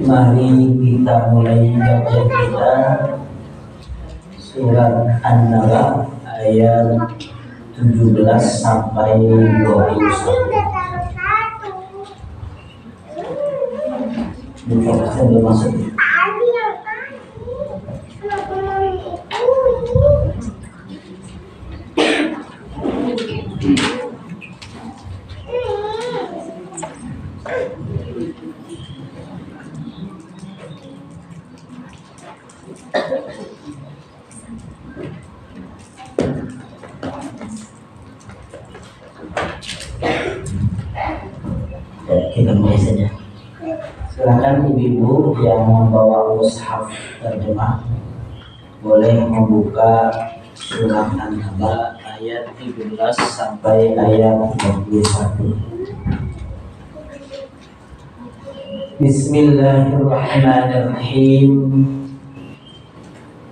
Mari kita mulai baca kita surat An-Naba ayat 17 sampai 21. Fokusnya belum masuk. Kita mulai saja. Silakan ibu-ibu yang membawa mushaf terjemah boleh membuka surat An-Naba ayat 17 sampai ayat 21. Bismillahirrahmanirrahim.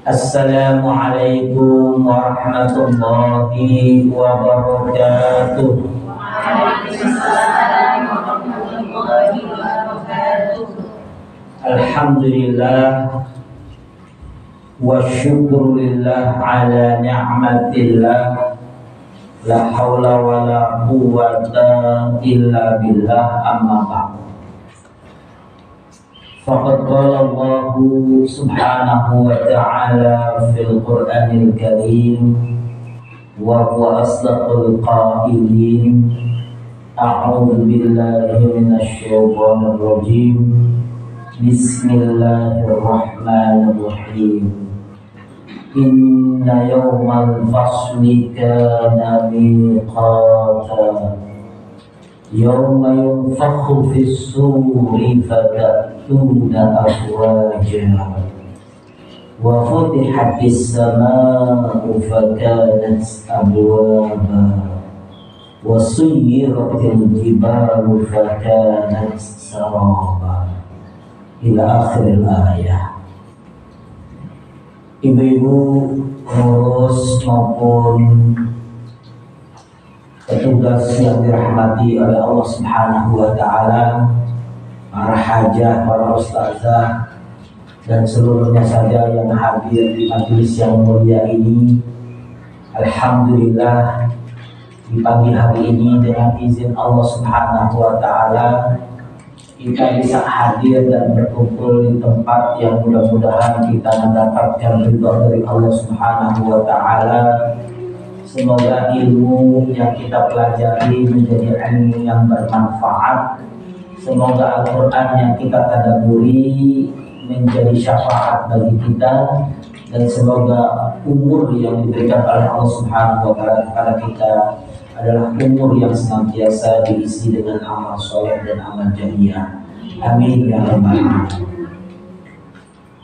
Assalamualaikum warahmatullahi wabarakatuh. Alhamdulillah wa syukrulillah ala ni'matillah, la hawla wa la quwwata illa billah, amma ba'd. Faqad qala Allah subhanahu wa ta'ala fil Qur'anil Karim wa huwa asdaqul qailin. A'udzu billahi minasy syaithanir rajim. Bismillahirrahmanirrahim. Inna yawmal fasli kana miqata. Yawma yunfakhu fis-suri fatatuna afwaja. Wa futihatis samaa'u fakanat abwaba. Wa suyyiratil jibalu fakanat saraba. Ila akhiril ayat. Ibu-ibu pengurus maupun petugas yang dirahmati oleh Allah Subhanahu wa ta'ala, para hajah, para ustazah, dan seluruhnya saja yang hadir di majelis yang mulia ini. Alhamdulillah, di pagi hari ini dengan izin Allah Subhanahu wa ta'ala kita bisa hadir dan berkumpul di tempat yang mudah-mudahan kita mendapatkan ridha dari Allah Subhanahu wa ta'ala. Semoga ilmu yang kita pelajari menjadi ilmu yang bermanfaat. Semoga Al-Quran yang kita tadabburi menjadi syafaat bagi kita, dan semoga umur yang diberikan oleh Allah Subhanahu wa ta'ala kepada kita adalah umur yang senantiasa diisi dengan amal soleh dan amal jariah. Amin ya rabbal alamin.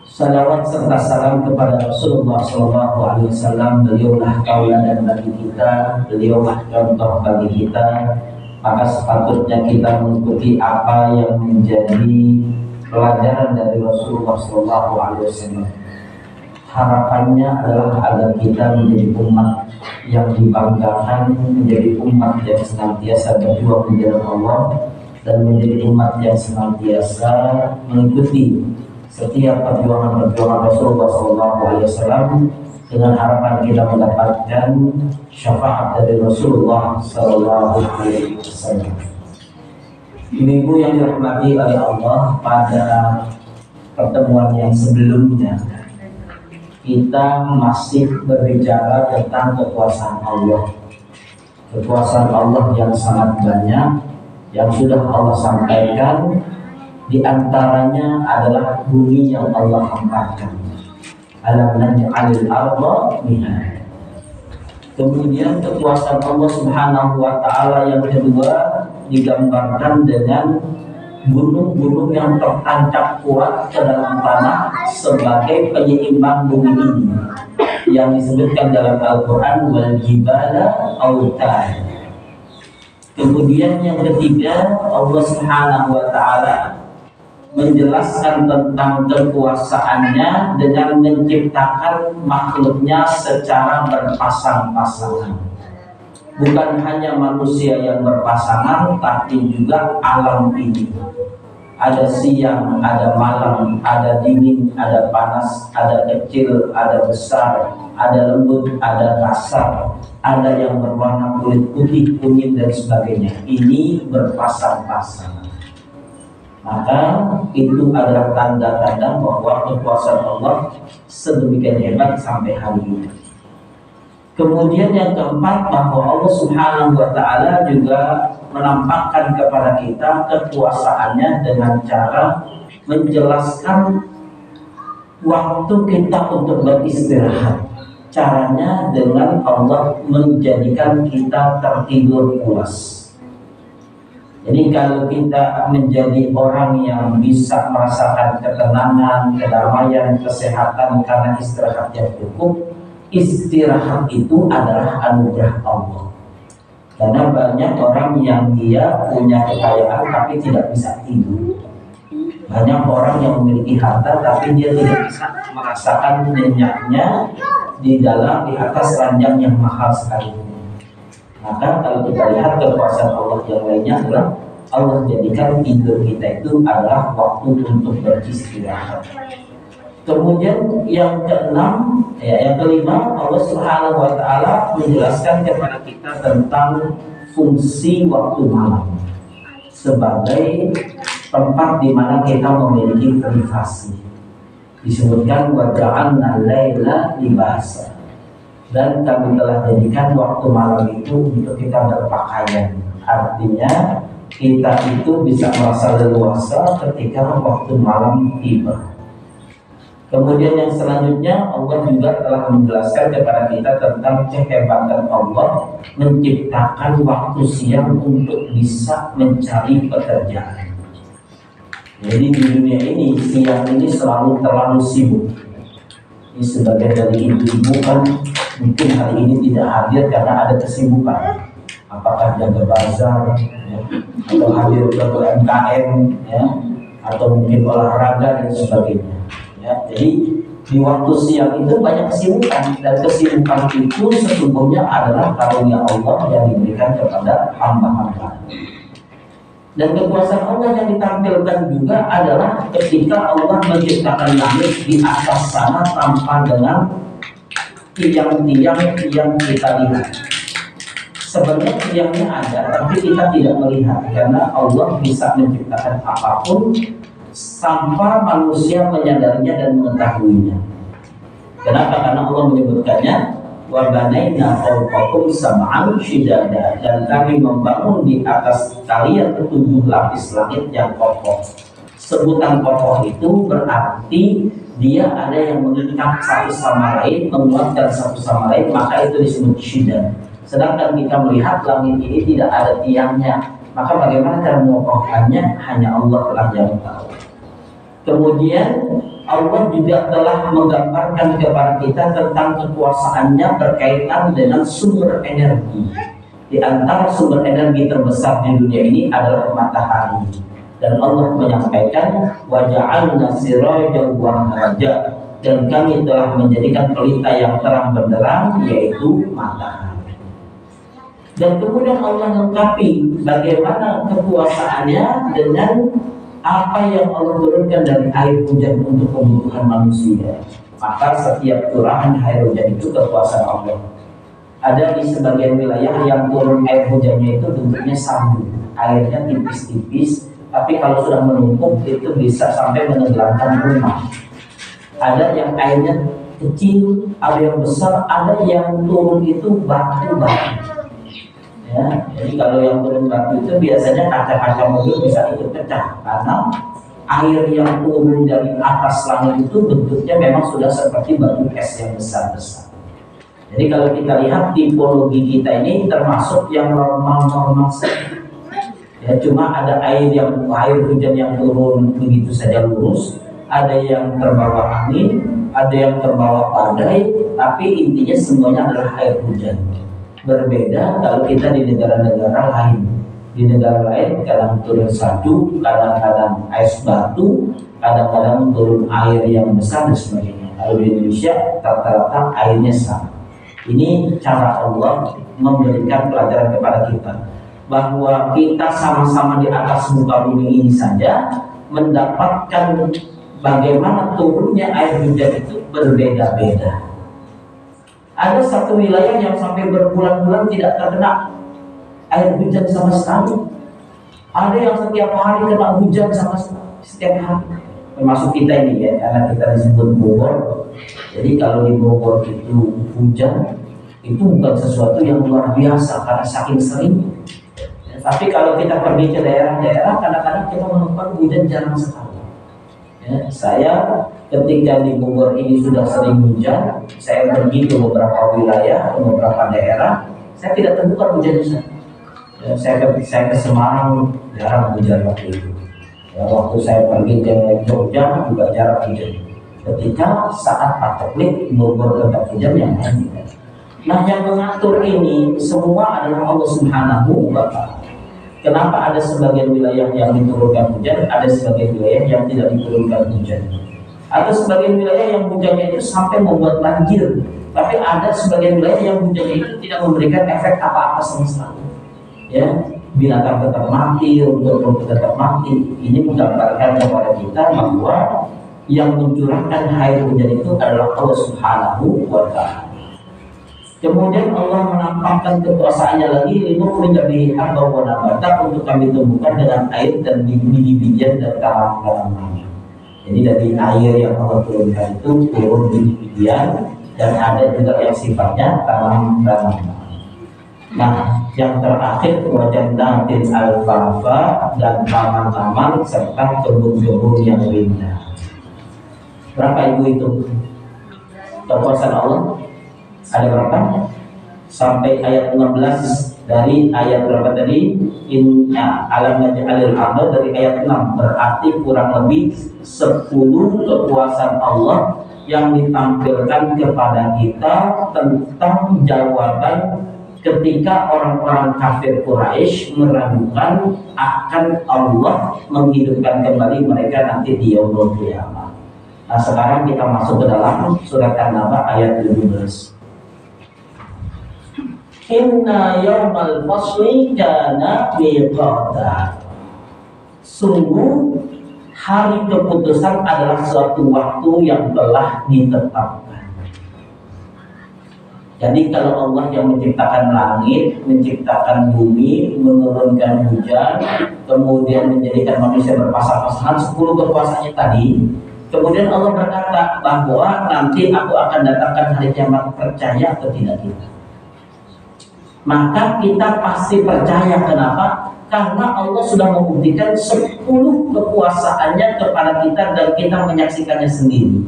Salawat serta salam kepada Rasulullah SAW. Beliaulah tauladan bagi kita, beliaulah contoh bagi kita. Maka sepatutnya kita mengikuti apa yang menjadi pelajaran dari Rasulullah SAW. Harapannya adalah agar kita menjadi umat yang dibanggakan, menjadi umat yang senantiasa berjuang di jalan Allah, dan menjadi umat yang senantiasa mengikuti setiap perjuangan Rasulullah SAW, dengan harapan kita mendapatkan syafaat dari Rasulullah SAW. Ibu-ibu yang dirahmati oleh Allah, pada pertemuan yang sebelumnya kita masih berbicara tentang kekuasaan Allah. Kekuasaan Allah yang sangat banyak yang sudah Allah sampaikan. Di antaranya adalah bumi yang Allah hampakan. Alam naj'alil arda mihada. Kemudian kekuasaan Allah Subhanahu wa ta'ala yang kedua digambarkan dengan gunung-gunung yang tertancap kuat ke dalam tanah sebagai penyeimbang bumi ini, yang disebutkan dalam Al-Quran wal jibala autada. Kemudian yang ketiga, Allah Subhanahu wa ta'ala menjelaskan tentang kekuasaannya dengan menciptakan makhluknya secara berpasang-pasangan. bukan hanya manusia yang berpasangan, tapi juga alam ini. Ada siang, ada malam, ada dingin, ada panas, ada kecil, ada besar, ada lembut, ada kasar, ada yang berwarna kulit putih, kuning dan sebagainya. Ini berpasang-pasang. Maka itu adalah tanda-tanda bahwa kekuasaan Allah sedemikian hebat sampai hari ini. Kemudian yang keempat, bahwa Allah Subhanahu wa Ta'ala juga menampakkan kepada kita kekuasaannya dengan cara menjelaskan waktu kita untuk beristirahat. Caranya dengan Allah menjadikan kita tertidur pulas. Jadi kalau kita menjadi orang yang bisa merasakan ketenangan, kedamaian, kesehatan karena istirahat yang cukup, istirahat itu adalah anugerah Allah. Karena banyak orang yang dia punya kekayaan tapi tidak bisa tidur. Banyak orang yang memiliki harta tapi dia tidak bisa merasakan nyenyaknya di atas ranjang yang mahal sekali. Maka kalau kita lihat kekuasaan Allah yang lainnya adalah Allah jadikan tidur kita itu adalah waktu untuk beristirahat. Kemudian yang keenam, yang kelima, Allah Subhanahu wa Ta'ala menjelaskan kepada kita tentang fungsi waktu malam sebagai tempat di mana kita memiliki privasi. Disebutkan wa ja'alna laila libasa, dan kami telah jadikan waktu malam itu untuk kita berpakaian. Artinya kita itu bisa merasa leluasa ketika waktu malam tiba. Kemudian yang selanjutnya, Allah juga telah menjelaskan kepada kita tentang kehebatan Allah menciptakan waktu siang untuk bisa mencari pekerjaan. Jadi di dunia ini, siang ini selalu terlalu sibuk. Ini sebagai dari ibu-ibu kan mungkin hari ini tidak hadir karena ada kesibukan. Apakah jaga bazar, ya, atau hadir ke UMKM, ya, atau mungkin olahraga dan sebagainya. Ya, jadi di waktu siang itu banyak kesibukan, dan kesibukan itu sesungguhnya adalah karunia Allah yang diberikan kepada hamba-hamba. Dan kekuasaan Allah yang ditampilkan juga adalah ketika Allah menciptakan langit di atas sana tanpa dengan tiang-tiang yang kita lihat. Sebenarnya tiangnya ada, tapi kita tidak melihat karena Allah bisa menciptakan apapun tanpa manusia menyadarinya dan mengetahuinya. Kenapa? Karena Allah menyebutkannya wa banaina fawqakum sab'an shidada, dan kami membangun di atas kalian 7 lapis langit yang kokoh. Sebutan kokoh itu berarti dia ada yang mengikat satu sama lain, menguatkan satu sama lain, maka itu disebut shidad. Sedangkan kita melihat langit ini tidak ada tiangnya, maka bagaimana cara mengokohkannya? Hanya Allah telah yang tahu. Kemudian Allah juga telah menggambarkan kepada kita tentang kekuasaannya berkaitan dengan sumber energi. Di antara sumber energi terbesar di dunia ini adalah matahari. Dan Allah menyampaikan wa ja'alna sirajan wahaja, dan kami telah menjadikan pelita yang terang benderang, yaitu matahari. Dan kemudian Allah lengkapi bagaimana kekuasaannya dengan apa yang Allah turunkan dari air hujan untuk kebutuhan manusia. Maka setiap curahan air hujan itu kekuasaan Allah. Ada di sebagian wilayah yang turun air hujannya itu bentuknya sabun, airnya tipis-tipis, tapi kalau sudah menumpuk itu bisa sampai menenggelamkan rumah. Ada yang airnya kecil, ada yang besar, ada yang turun itu batu-batu. Ya, jadi kalau yang turun batu itu biasanya kaca-kaca mobil bisa ikut pecah karena air yang turun dari atas langit itu bentuknya memang sudah seperti batu es yang besar-besar. Jadi kalau kita lihat tipologi kita ini termasuk yang normal-normal saja. Ya, cuma ada air hujan yang turun begitu saja lurus, ada yang terbawa angin, ada yang terbawa badai, tapi intinya semuanya adalah air hujan. Berbeda kalau kita di negara-negara lain. Di negara lain kadang turun salju, kadang-kadang es batu, kadang-kadang turun air yang besar dan sebagainya. Kalau di Indonesia rata-rata airnya sama. Ini cara Allah memberikan pelajaran kepada kita bahwa kita sama-sama di atas muka bumi ini saja mendapatkan bagaimana turunnya air hujan itu berbeda-beda. Ada satu wilayah yang sampai berbulan-bulan tidak terkena air hujan sama sekali. Ada yang setiap hari kena hujan sama setiap hari. Termasuk kita ini ya, karena kita disebut Bogor. Jadi kalau di Bogor itu hujan, itu bukan sesuatu yang luar biasa karena saking sering. Tapi kalau kita pergi ke daerah-daerah, kadang-kadang kita menemukan hujan jarang sekali. Ya, saya ketika di Bogor ini sudah sering hujan, saya pergi ke beberapa wilayah, ke beberapa daerah, saya tidak temukan hujan di sana. Ya, saya ke Semarang jarang hujan waktu itu. Ya, waktu saya pergi ke Jogja juga jarang hujan. Ketika saat patroli Bogor tetap hujan yang lain. Nah, yang mengatur ini semua adalah Allah Subhanahu wa Ta'ala. Kenapa ada sebagian wilayah yang diturunkan hujan, ada sebagian wilayah yang tidak diturunkan hujan. Ada sebagian wilayah yang hujannya itu sampai membuat banjir, tapi ada sebagian wilayah yang hujannya itu tidak memberikan efek apa-apa sama sekali. Ya, binatang tetap mati, rumput tetap mati. Ini menggambarkan kepada kita bahwa yang mencurahkan air hujan itu adalah Allah Subhanahu wa Ta'ala. Kemudian Allah menampakkan kekuasaannya lagi, lindung menjadi hamba wa nabata, untuk kami tumbuhkan dengan air dan biji-bijian dan karang-karang. Jadi dari air yang Allah turunkan itu turun biji-bijian, dan ada juga yang sifatnya tanam-tanam. Nah, yang terakhir wajan datin alfafa, dan taman-taman serta kebun-kebun yang indah. Berapa ibu itu? Kekuasaan Allah ada berapa? Sampai ayat 16 dari ayat berapa tadi? Inna alam naj'alil arda dari ayat 6. Berarti kurang lebih 10 kekuasaan Allah yang ditampilkan kepada kita tentang jawaban ketika orang-orang kafir Quraisy meragukan akan Allah menghidupkan kembali mereka nanti di yaumul qiyamah. Nah, sekarang kita masuk ke dalam surat An-Naba ayat 17. Inna yawmal fasli kana miqata. Sungguh hari keputusan adalah suatu waktu yang telah ditetapkan. Jadi kalau Allah yang menciptakan langit, menciptakan bumi, menurunkan hujan, kemudian menjadikan manusia berpasang-pasangan, 10 kekuasaannya tadi, kemudian Allah berkata bahwa nanti aku akan datangkan hari kiamat, percaya atau tidak kita? Maka kita pasti percaya. Kenapa? Karena Allah sudah membuktikan 10 kekuasaannya kepada kita dan kita menyaksikannya sendiri.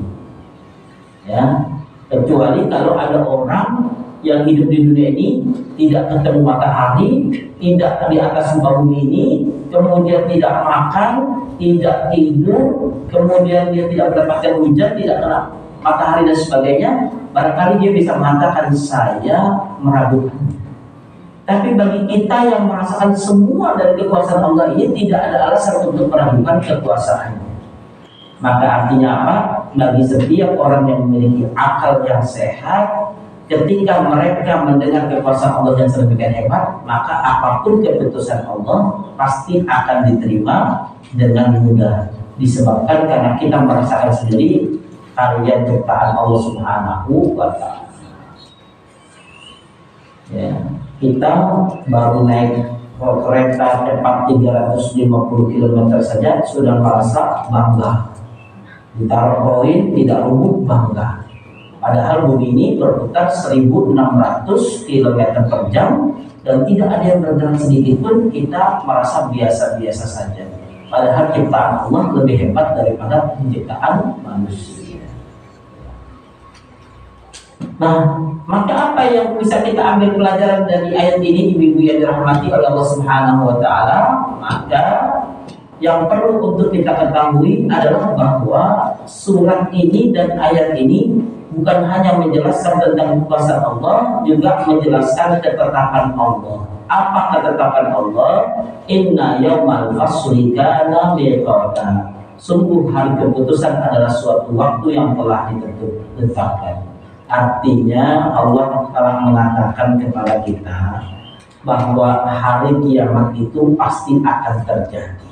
Ya, kecuali kalau ada orang yang hidup di dunia ini tidak ketemu matahari, tidak di atas muka bumi ini, kemudian tidak makan, tidak tidur, kemudian dia tidak mendapatkan hujan, tidak kena matahari dan sebagainya, barangkali dia bisa mengatakan saya meragukan. Tapi bagi kita yang merasakan semua dari kekuasaan Allah ini, tidak ada alasan untuk meragukan kekuasaannya. Maka artinya apa? Bagi setiap orang yang memiliki akal yang sehat, ketika mereka mendengar kekuasaan Allah yang sedemikian hebat, maka apapun keputusan Allah pasti akan diterima dengan mudah. Disebabkan karena kita merasakan sendiri karya ciptaan Allah Subhanahu wa Ta'ala. Ya, kita baru naik kereta cepat 350 km saja sudah merasa bangga. Ditaruh poin tidak rubuh bangga. Padahal bumi ini berputar 1600 km per jam dan tidak ada yang bergerak sedikit pun, kita merasa biasa-biasa saja. Padahal ciptaan Allah lebih hebat daripada penciptaan manusia. Nah, maka apa yang bisa kita ambil pelajaran dari ayat ini, ibu-ibu yang dirahmati oleh Allah Subhanahu wa Ta'ala? Maka yang perlu untuk kita ketahui adalah bahwa surat ini dan ayat ini bukan hanya menjelaskan tentang kekuasaan Allah, juga menjelaskan ketetapan Allah. Apa ketetapan Allah? Inna yawmal fasli kana miqata. Sungguh hari keputusan adalah suatu waktu yang telah ditetapkan. Artinya Allah telah mengatakan kepada kita bahwa hari kiamat itu pasti akan terjadi.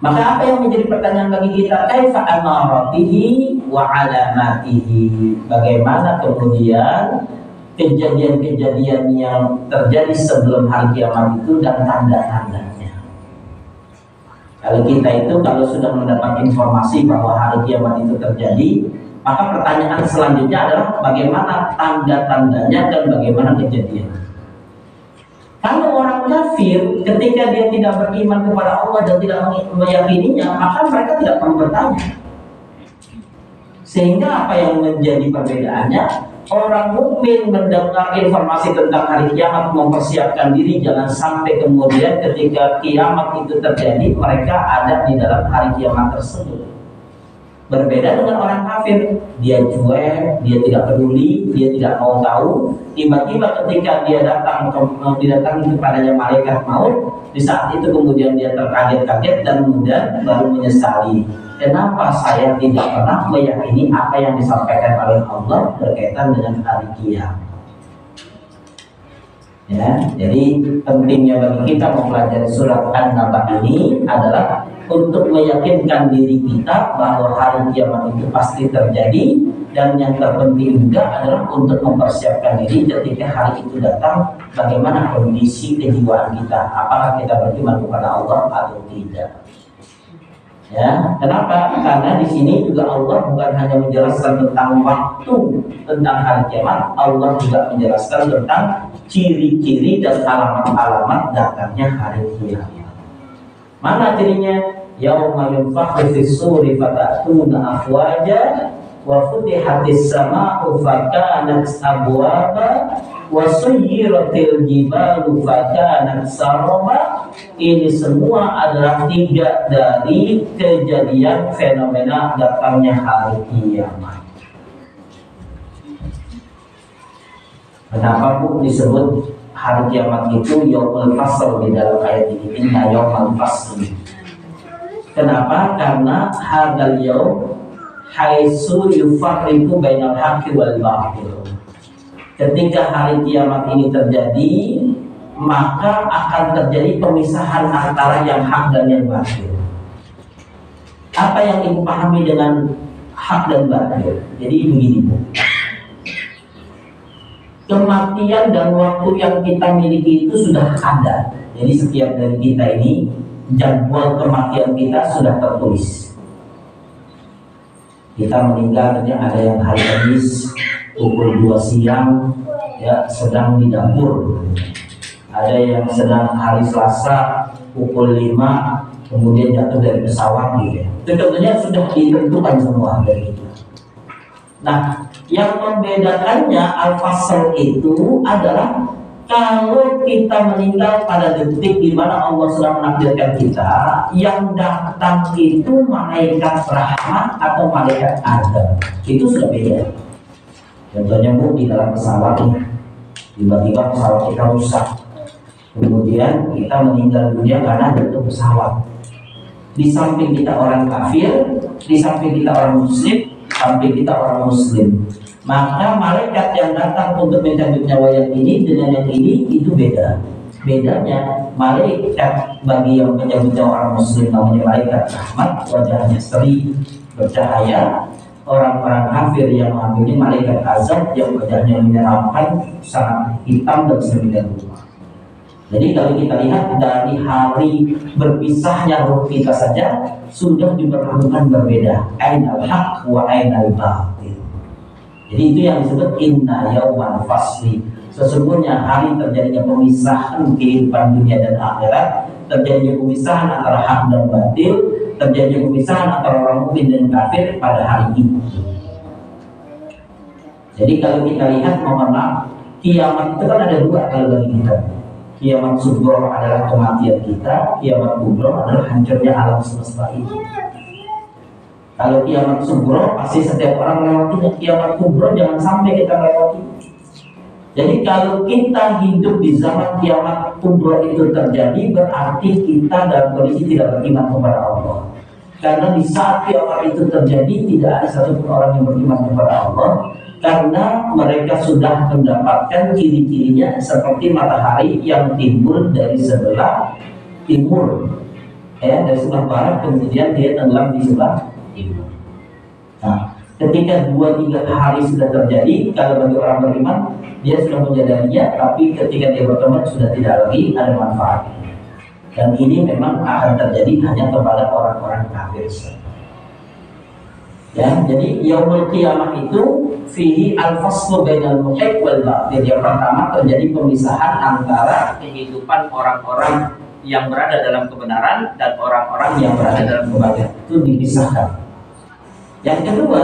Maka apa yang menjadi pertanyaan bagi kita? Kaifa amaratihi wa alamatihi? Bagaimana kemudian kejadian-kejadian yang terjadi sebelum hari kiamat itu dan tanda-tandanya? Kalau kita itu kalau sudah mendapat informasi bahwa hari kiamat itu terjadi, maka pertanyaan selanjutnya adalah bagaimana tanda-tandanya dan bagaimana kejadiannya. Kalau orang kafir ketika dia tidak beriman kepada Allah dan tidak meyakininya, maka mereka tidak perlu bertanya. Sehingga apa yang menjadi perbedaannya? Orang mukmin mendengar informasi tentang hari kiamat, mempersiapkan diri jangan sampai kemudian ketika kiamat itu terjadi mereka ada di dalam hari kiamat tersebut. Berbeda dengan orang kafir, dia cuek, dia tidak peduli, dia tidak mau tahu. Tiba-tiba ketika dia didatangi kepadanya malaikat maut, di saat itu kemudian dia terkaget-kaget dan kemudian baru menyesali. Kenapa saya tidak pernah meyakini apa yang disampaikan oleh Allah berkaitan dengan hari kiamat? Ya, jadi pentingnya bagi kita mempelajari surat An-Naba ini adalah untuk meyakinkan diri kita bahwa hari kiamat itu pasti terjadi, dan yang terpenting juga adalah untuk mempersiapkan diri ketika hari itu datang, bagaimana kondisi kejiwaan kita, apakah kita beriman kepada Allah atau tidak. Ya, kenapa? Karena di sini juga Allah bukan hanya menjelaskan tentang waktu, tentang hari kiamat, Allah juga menjelaskan tentang ciri-ciri dan alamat-alamat datangnya hari kiamat. Mana cirinya? Yauma yunfakhu fis-suri fatatuna afwaja wa futihatis samaa'u fakanat abwaba wa suyyiratil jibalu fakanat saraba. Ini semua adalah 3 dari kejadian fenomena datangnya hari kiamat. Kenapa Bu disebut hari kiamat itu yaumul fasl di dalam ayat ini? Inna yaumul fasl. Kenapa? Karena hadzal yaum haitsu yufarriqu bainal haqqi wal batil. Ketika hari kiamat ini terjadi, maka akan terjadi pemisahan antara yang hak dan yang batil. Apa yang Ibu pahami dengan hak dan batil? Jadi begini Bu, kematian dan waktu yang kita miliki itu sudah ada. Jadi setiap dari kita ini jadwal kematian kita sudah tertulis. Kita meninggal ada yang hari Kamis pukul 2 siang ya sedang di dapur. Ada yang sedang hari Selasa pukul 5 kemudian jatuh dari pesawat gitu. Itu tentunya sudah ditentukan semua dari itu. Nah, yang membedakannya al-fasl itu adalah kalau kita meninggal pada detik di mana Allah sedang menakdirkan kita, yang datang itu malaikat rahmat atau malaikat azab, itu sudah beda. Contohnya Bu, di dalam pesawat nih, tiba-tiba pesawat kita rusak, kemudian kita meninggal dunia karena jatuh pesawat. Di samping kita orang kafir, di samping kita orang muslim, samping kita orang muslim. Maka malaikat yang datang untuk mencabut nyawa yang ini dengan yang ini itu beda. Bedanya malaikat bagi yang mencabut nyawa orang muslim namanya malaikat rahmat, wajahnya seri bercahaya. Orang-orang kafir yang mengambilnya malaikat azab yang wajahnya menyeramkan, sangat hitam dan sembilan rupa. Jadi kalau kita lihat dari hari berpisahnya ruh kita saja sudah diperlakukan berbeda. Ainal haq wa ainal batil. Jadi itu yang disebut inna yaumal fasli. Sesungguhnya hari terjadinya pemisahan kehidupan dunia dan akhirat, terjadinya pemisahan antara hak dan batil, terjadinya pemisahan antara orang mukmin dan kafir pada hari itu. Jadi kalau kita lihat, mohon maaf, kiamat itu kan ada 2 kalau bagi kita. Kiamat sughra adalah kematian kita, kiamat kubra adalah hancurnya alam semesta ini. Kalau kiamat sughra pasti setiap orang melewatinya, kiamat kubra jangan sampai kita melewati. Jadi kalau kita hidup di zaman kiamat kubra itu terjadi, berarti kita dalam kondisi tidak beriman kepada Allah. Karena di saat kiamat itu terjadi tidak ada satupun orang yang beriman kepada Allah, karena mereka sudah mendapatkan ciri-cirinya seperti matahari yang timbul dari sebelah timur, ya, dari sebelah barat kemudian dia tenggelam di sebelah timur. Nah, ketika 2-3 hari sudah terjadi, kalau bagi orang beriman dia sudah menyadarinya, tapi ketika dia berteman sudah tidak lagi ada manfaat. Dan ini memang akan terjadi hanya kepada orang-orang kafir. Ya, jadi yaumul qiyamah itu fihi al-faslu bainal muhiq wal batil. Yang pertama terjadi pemisahan antara kehidupan orang-orang yang berada dalam kebenaran dan orang-orang yang berada dalam kebatilan. Itu dipisahkan. Yang kedua,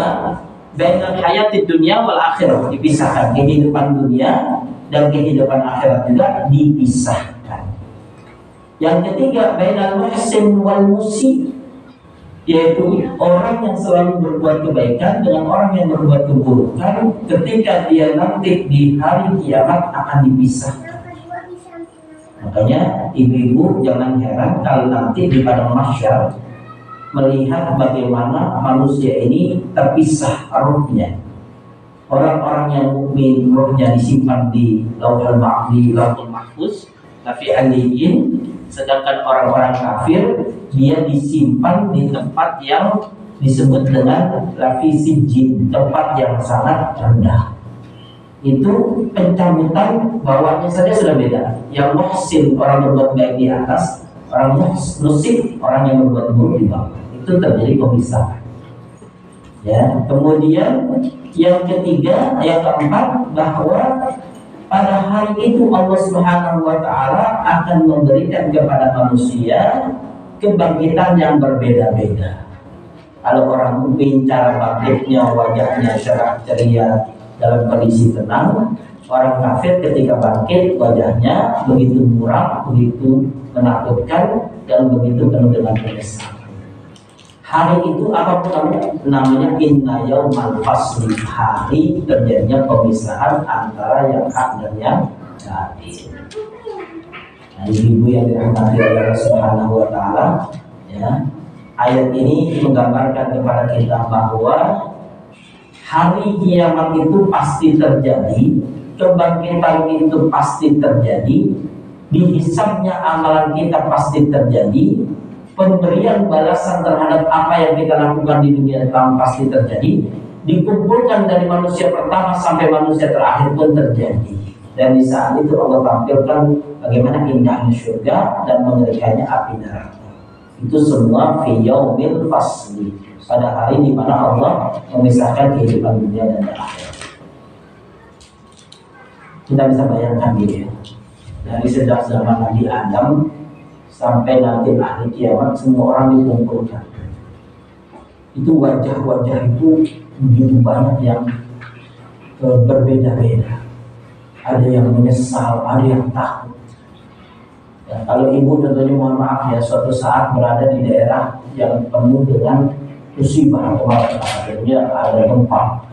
bainal hayatid dunya wal akhirah, dipisahkan. Kehidupan dunia dan kehidupan akhirat juga dipisahkan. Yang ketiga, bainal muhsin wal musi, yaitu orang yang selalu berbuat kebaikan dengan orang yang berbuat keburukan, ketika dia nanti di hari kiamat akan dipisah. Makanya ibu-ibu jangan heran kalau nanti di padang mahsyar melihat bagaimana manusia ini terpisah ruhnya. Orang-orang yang mukmin ruhnya disimpan di lauhul mahfuz, lafi aliyin, sedangkan orang-orang kafir dia disimpan di tempat yang disebut dengan lafi sijjin, tempat yang sangat rendah. Itu pencabutan bawahnya saja sudah beda. Yang muhsin orang berbuat baik di atas, orang musik orang yang berbuat buruk di bawah. Itu terjadi pemisahan. Ya, kemudian yang ketiga, yang keempat, bahwa pada hari itu Allah Subhanahu wa taala akan memberikan kepada manusia kebangkitan yang berbeda-beda. Kalau orang mukmin cara bangkitnya wajahnya cerah ceria dalam kondisi tenang, orang kafir ketika bangkit wajahnya begitu muram, begitu menakutkan dan begitu penuh dengan penyesalan. Hari itu apapun namanya inna yaumal fasli, hari terjadinya pemisahan antara yang hak dan yang batil. Nah, ibu yang dirahmati Allah Subhanahu wa taala, ya, ayat ini menggambarkan kepada kita bahwa hari kiamat itu pasti terjadi, kebangkitan itu pasti terjadi, dihisabnya amalan kita pasti terjadi, pemberian balasan terhadap apa yang kita lakukan di dunia telah pasti terjadi, dikumpulkan dari manusia pertama sampai manusia terakhir pun terjadi. Dan di saat itu Allah tampilkan bagaimana indahnya surga dan mengerikannya api neraka. Itu semua fi yaumil fasli, pada hari di mana Allah memisahkan kehidupan dunia dan akhirat. Kita bisa bayangkan gitu ya, dari sejak zaman Nabi Adam sampai nanti hari kiamat semua orang dikumpulkan. Itu wajah-wajah itu begitu banyak yang berbeda-beda. Ada yang menyesal, ada yang takut. Ya, kalau ibu tentunya mohon maaf ya, suatu saat berada di daerah yang penuh dengan musibah kemarin, akhirnya ada gempa,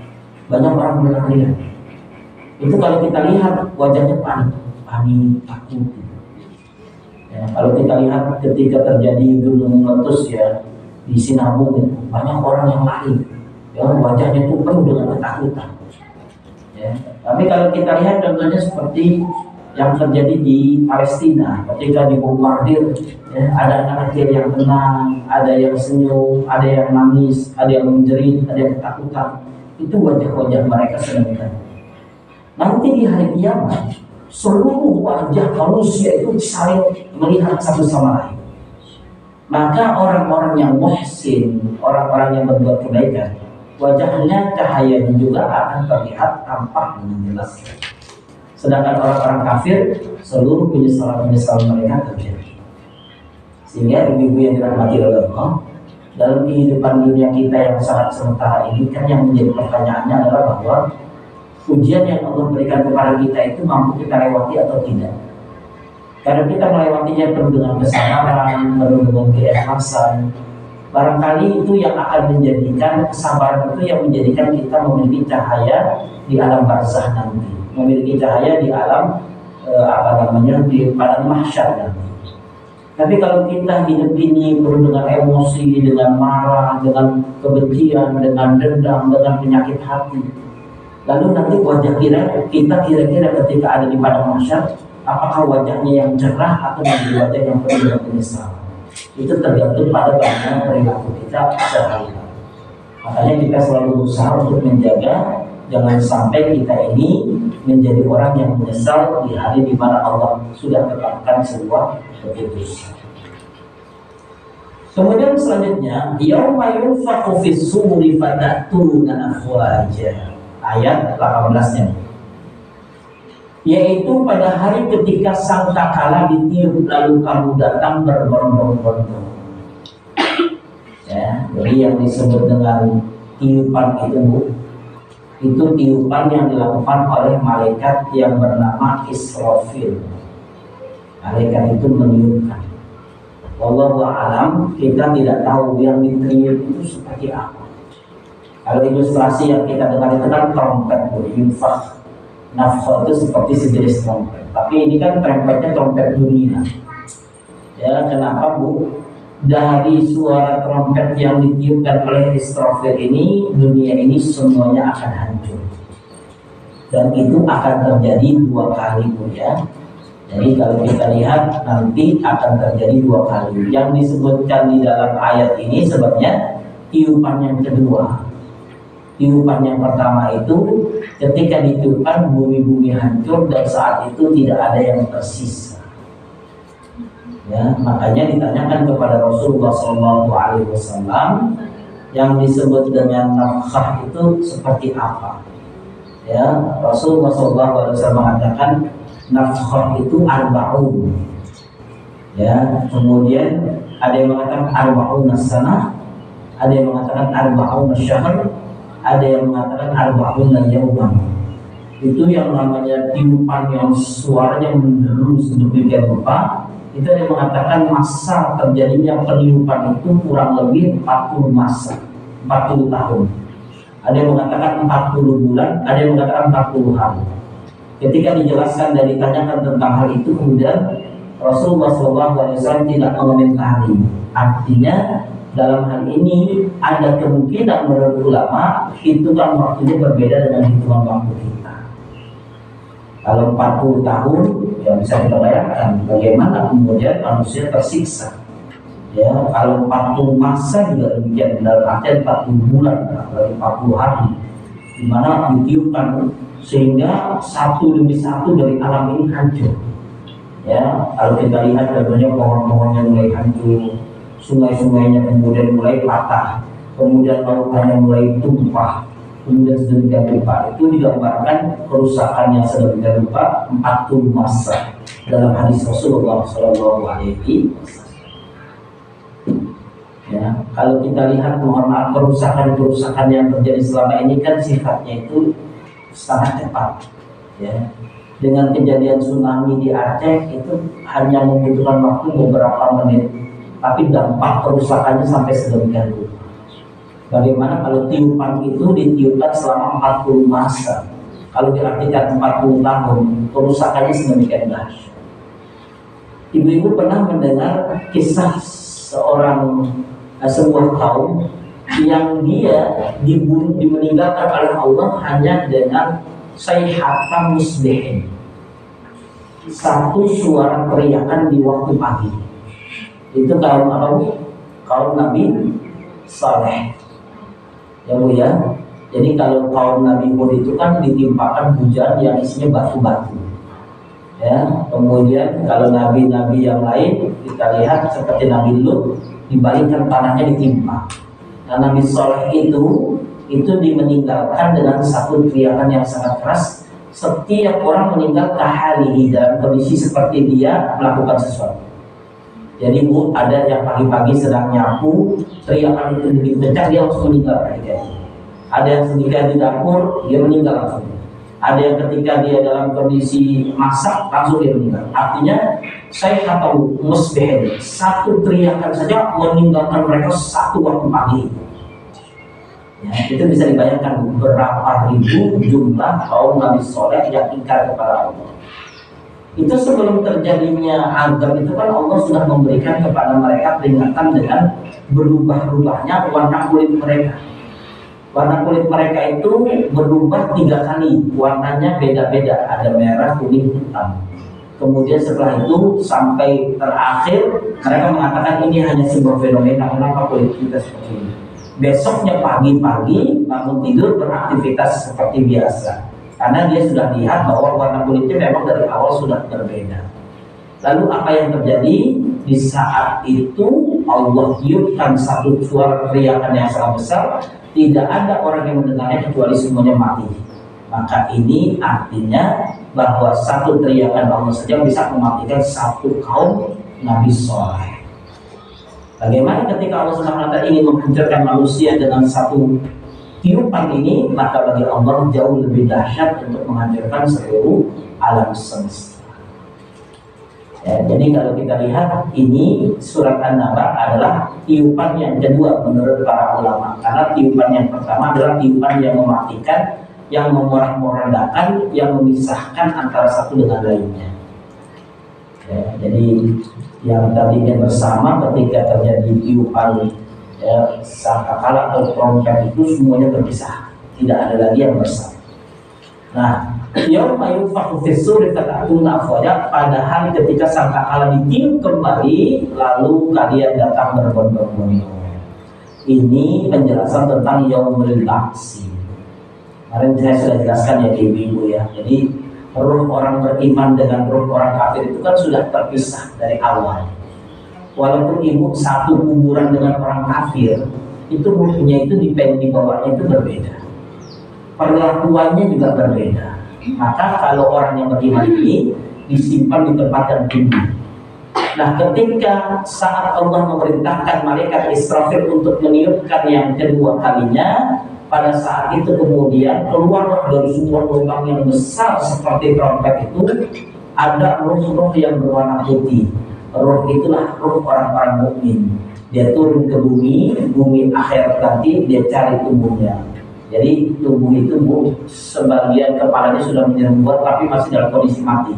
banyak orang berlarian. Itu kalau kita lihat wajahnya panik, takut. Ya, kalau kita lihat ketika terjadi gunung meletus ya di Sinabung, banyak orang yang lari, ya, wajahnya itu penuh dengan ketakutan. Ya, tapi kalau kita lihat contohnya seperti yang terjadi di Palestina ketika dibombardir, ya, ada anak kecil yang tenang, ada yang senyum, ada yang nangis, ada yang menjerit, ada yang ketakutan. Itu wajah-wajah mereka sedemikian. Nanti di hari kiamat seluruh wajah manusia itu saling melihat satu sama lain. Maka orang-orang yang muhsin, orang-orang yang berbuat kebaikan, wajahnya cahayanya juga akan terlihat tampak dengan jelas. Sedangkan orang-orang kafir, seluruh penyesalan mereka terjadi. Sehingga ibu-ibu yang dirahmati oleh Allah, dalam kehidupan dunia kita yang sangat sementara ini kan yang menjadi pertanyaannya adalah bahwa ujian yang Allah berikan kepada kita itu mampu kita lewati atau tidak. Karena kita melewatinya penuh dengan kesabaran, penuh dengan keikhlasan, barangkali itu yang akan menjadikan kesabaran itu yang menjadikan kita memiliki cahaya di alam barzah nanti, memiliki cahaya di alam di padang mahsyar nanti. Tapi kalau kita hidup ini penuh dengan emosi, dengan marah, dengan kebencian, dengan dendam, dengan penyakit hati, lalu nanti wajah kita kira-kira ketika ada di padang mahsyar, apakah wajahnya yang cerah atau menjadi wajah yang penuh dengan penyesalan? Itu tergantung pada bagaimana perilaku kita sehari-hari. Makanya kita selalu berusaha untuk menjaga jangan sampai kita ini menjadi orang yang menyesal di hari di mana Allah sudah tetapkan sebuah keputusan. Kemudian selanjutnya, yauma yunfakhu fis suri fatatuna afwaja. Ayat 18-nya. Yaitu pada hari ketika sangkakala ditiup lalu kamu datang berbondong-bondong. Ya, jadi yang disebut dengan tiupan itu, Bu, itu tiupan yang dilakukan oleh malaikat yang bernama Israfil. Malaikat itu meniupkan. Wallahu a'lam, kita tidak tahu yang ditiup itu seperti apa. Kalau ilustrasi yang kita dengar itu kan trompet, Bu, yunfakh. Nafkah itu seperti sejenis trompet. Tapi ini kan trompetnya trompet dunia. Ya, kenapa, Bu? Dari suara trompet yang ditiupkan oleh Israfil ini, dunia ini semuanya akan hancur. Dan itu akan terjadi 2 kali, Bu, ya. Jadi kalau kita lihat nanti akan terjadi 2 kali. Yang disebutkan di dalam ayat ini sebabnya tiupan yang kedua. Tiupan yang pertama itu ketika ditiupkan bumi-bumi hancur dan saat itu tidak ada yang tersisa. Ya, makanya ditanyakan kepada Rasulullah SAW yang disebut dengan nafkah itu seperti apa? Ya, Rasulullah SAW mengatakan nafkah itu arba'un. Ya, kemudian ada yang mengatakan arba'un sanah, ada yang mengatakan arba'un syahr, ada yang mengatakan arba'un yauman. Itu yang namanya tiupan yang suaranya menderu sedemikian rupa. Itu ada yang mengatakan masa terjadinya peniupan itu kurang lebih 40 masa, 40 tahun. Ada yang mengatakan 40 bulan, ada yang mengatakan 40 hari. Ketika dijelaskan dan ditanyakan tentang hal itu, kemudian Rasulullah SAW tidak mengomentari. Artinya dalam hal ini ada kemungkinan menurut ulama hitungan waktunya berbeda dengan hitungan waktu kita. Kalau 40 tahun, ya bisa kita bayangkan bagaimana kemudian manusia tersiksa. Ya, kalau 40 masa juga demikian, dalam artian 40 bulan atau 40 hari, di mana ditiupkan sehingga satu demi satu dari alam ini hancur. Ya, kalau kita lihat contohnya pohon-pohonnya mulai hancur, sungai-sungainya kemudian mulai patah, kemudian lautannya mulai tumpah, kemudian sedemikian rupa. Itu digambarkan kerusakan yang sedemikian rupa 40 masa dalam hadis Rasulullah SAW. Ya, kalau kita lihat mohon maaf kerusakan yang terjadi selama ini kan sifatnya itu sangat cepat. Ya, dengan kejadian tsunami di Aceh itu hanya membutuhkan waktu beberapa menit, tapi dampak kerusakannya sampai sedemikian rupa. Bagaimana kalau tiupan itu ditiupkan selama 40 masa? Kalau diartikan 40 tahun, kerusakannya sedemikian dahsyat. Ibu-ibu pernah mendengar kisah sebuah kaum yang dia dimeninggalkan oleh Allah hanya dengan sayhatan musbihin, satu suara teriakan di waktu pagi. Itu kaum apa, Bu? Kaum Nabi Saleh. Ya, Bu, ya. Jadi kalau kaum Nabi Hud itu kan ditimpakan hujan yang isinya batu-batu. Ya, kemudian kalau nabi-nabi yang lain kita lihat seperti Nabi Lut, dibalikkan tanahnya ditimpa. Nah, Nabi Saleh itu dimeninggalkan dengan satu teriakan yang sangat keras. Setiap orang meninggal kahalihi, dalam kondisi seperti dia melakukan sesuatu. Jadi, Bu, ada yang pagi-pagi sedang nyapu, teriakan itu begitu kencang, dia langsung meninggal. Ada yang sedikit di dapur, dia meninggal langsung. Ada yang ketika dia dalam kondisi masak, langsung dia meninggal. Artinya, saya tahu musbih, satu teriakan saja meninggalkan mereka satu waktu pagi. Ya, itu bisa dibayangkan berapa ribu jumlah kaum Nabi Saleh yang ingkar kepada Allah. Itu sebelum terjadinya azab itu kan Allah sudah memberikan kepada mereka peringatan dengan berubah-ubahnya warna kulit mereka. Warna kulit mereka itu berubah 3 kali, warnanya beda-beda, ada merah, kuning, hitam. Kemudian setelah itu sampai terakhir mereka mengatakan ini hanya sebuah fenomena, kenapa kulit kita seperti ini. Besoknya pagi-pagi bangun tidur beraktivitas seperti biasa, karena dia sudah lihat bahwa warna kulitnya memang dari awal sudah berbeda. Lalu apa yang terjadi? Di saat itu Allah tiupkan satu suara teriakan yang sangat besar. Tidak ada orang yang mendengarnya kecuali semuanya mati. Maka ini artinya bahwa satu teriakan Allah saja bisa mematikan satu kaum Nabi Soleh. Bagaimana ketika Allah SWT ingin menghancurkan manusia dengan satu tiupan ini, maka bagi Allah jauh lebih dahsyat untuk menghancurkan seluruh alam semesta. Ya, jadi kalau kita lihat ini surat An-Naba adalah tiupan yang kedua menurut para ulama, karena tiupan yang pertama adalah tiupan yang mematikan, yang memorak-morandakan, yang memisahkan antara satu dengan lainnya. Ya, jadi yang tadinya bersama ketika terjadi tiupan sangkakala atau trompet itu semuanya terpisah, tidak ada lagi yang bersama. Nah, yauma yunfakhu fis-suri fata'tuna afwaja, padahal ketika sangkakala ditiup kembali lalu kalian datang berbondong-bondong. Ini penjelasan tentang yaumul ba'si. Kemarin saya sudah jelaskan ya ibu-ibu ya. Jadi ruh orang beriman dengan ruh orang kafir itu kan sudah terpisah dari awal. Walaupun ibu satu kuburan dengan orang kafir, itu ruhnya itu di bawahnya itu berbeda, perlakuannya juga berbeda. Maka kalau orang yang beriman ini disimpan di tempat yang tinggi. Nah, ketika saat Allah memerintahkan malaikat Israfil untuk meniupkan yang kedua kalinya, pada saat itu kemudian keluarlah dari sebuah lubang yang besar seperti trompet itu ada ruh-ruh yang berwarna putih. Ruh itulah ruh orang-orang mukmin. Dia turun ke bumi akhirat nanti dia cari tubuhnya. Jadi tubuh itu sebagian kepalanya sudah menyerbuat tapi masih dalam kondisi mati.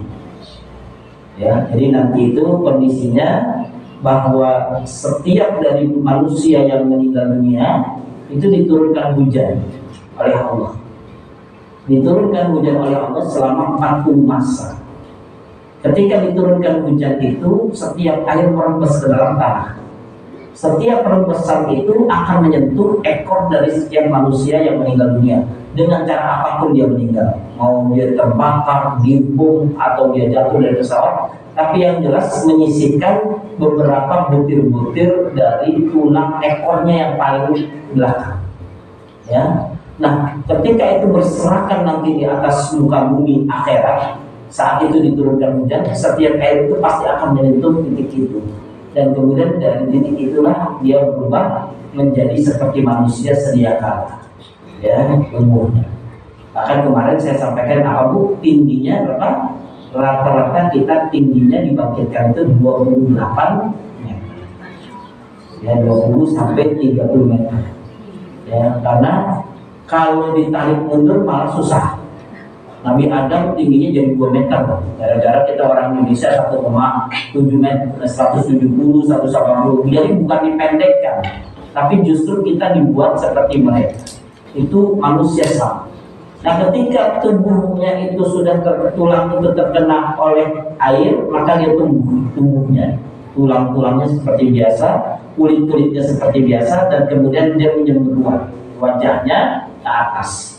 Ya, jadi nanti itu kondisinya bahwa setiap dari manusia yang meninggal dunia itu diturunkan hujan oleh Allah. Diturunkan hujan oleh Allah selama 40 masa. Ketika diturunkan hujan itu, setiap air merembes ke dalam tanah. Setiap rembesan itu akan menyentuh ekor dari setiap manusia yang meninggal dunia. Dengan cara apapun dia meninggal, mau dia terbakar, dibom, atau dia jatuh dari pesawat. Tapi yang jelas menyisihkan beberapa butir-butir dari tulang ekornya yang paling belakang. Ya. Nah, ketika itu berserakan nanti di atas muka bumi akhirat, saat itu diturunkan hujan, setiap air itu pasti akan menyentuh titik itu. Dan kemudian dari titik itulah dia berubah menjadi seperti manusia sedia kala. Ya, umurnya. Bahkan kemarin saya sampaikan apa Bu, tingginya berapa? Rata-rata kita tingginya dibangkitkan itu 28 meter. Ya, 20 sampai 30 meter. Ya, karena kalau ditarik mundur malah susah. Nabi Adam tingginya jadi 2 meter. Gara-gara kita orang Indonesia 1,7 meter, 170, 180. Jadi bukan dipendekkan, tapi justru kita dibuat seperti mereka. Itu manusia sama. Nah, ketika tubuhnya itu sudah tulang itu terkena oleh air, maka dia tumbuhnya. Tulang-tulangnya seperti biasa, kulit-kulitnya seperti biasa, dan kemudian dia menyemburuan wajahnya ke atas.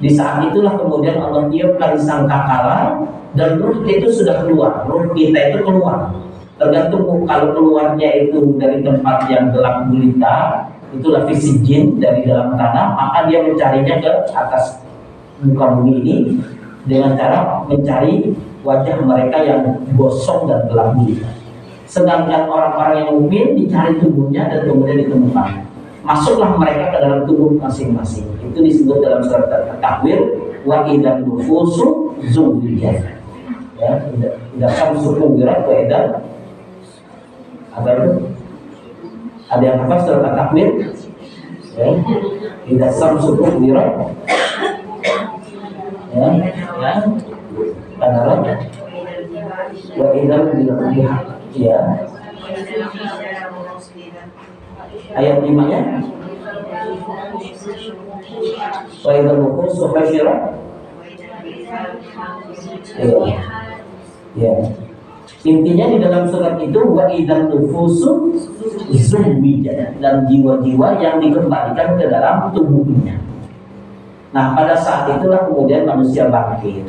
Di saat itulah kemudian Allah tiupkan sangkakala dan ruh itu sudah keluar. Ruh kita itu keluar. Tergantung kalau keluarnya itu dari tempat yang gelap gulita, itulah fisik jin dari dalam tanah, maka dia mencarinya ke atas muka bumi ini dengan cara mencari wajah mereka yang gosong dan gelap gulita. Sedangkan orang-orang yang mukmin dicari tubuhnya dan kemudian ditemukan. Masuklah mereka ke dalam tubuh masing-masing. Itu disebut dalam surat At-Takwir, wa idzan nufusu zuwijat. Ya, tidak kan suku wirat wa idzan apa itu? Ada yang hafal surat At-Takwir? Ya, tidak samsu wirat. Ya, ya. Kadang Wa idzal biha. Ya. Ayat 5-nya. Wa idzal nufus husyirat. Ya. Intinya di dalam surat itu wa idzal nufusu zuwijat, dan jiwa-jiwa yang dikembalikan ke dalam tubuhnya. Nah, pada saat itulah kemudian manusia bangkit.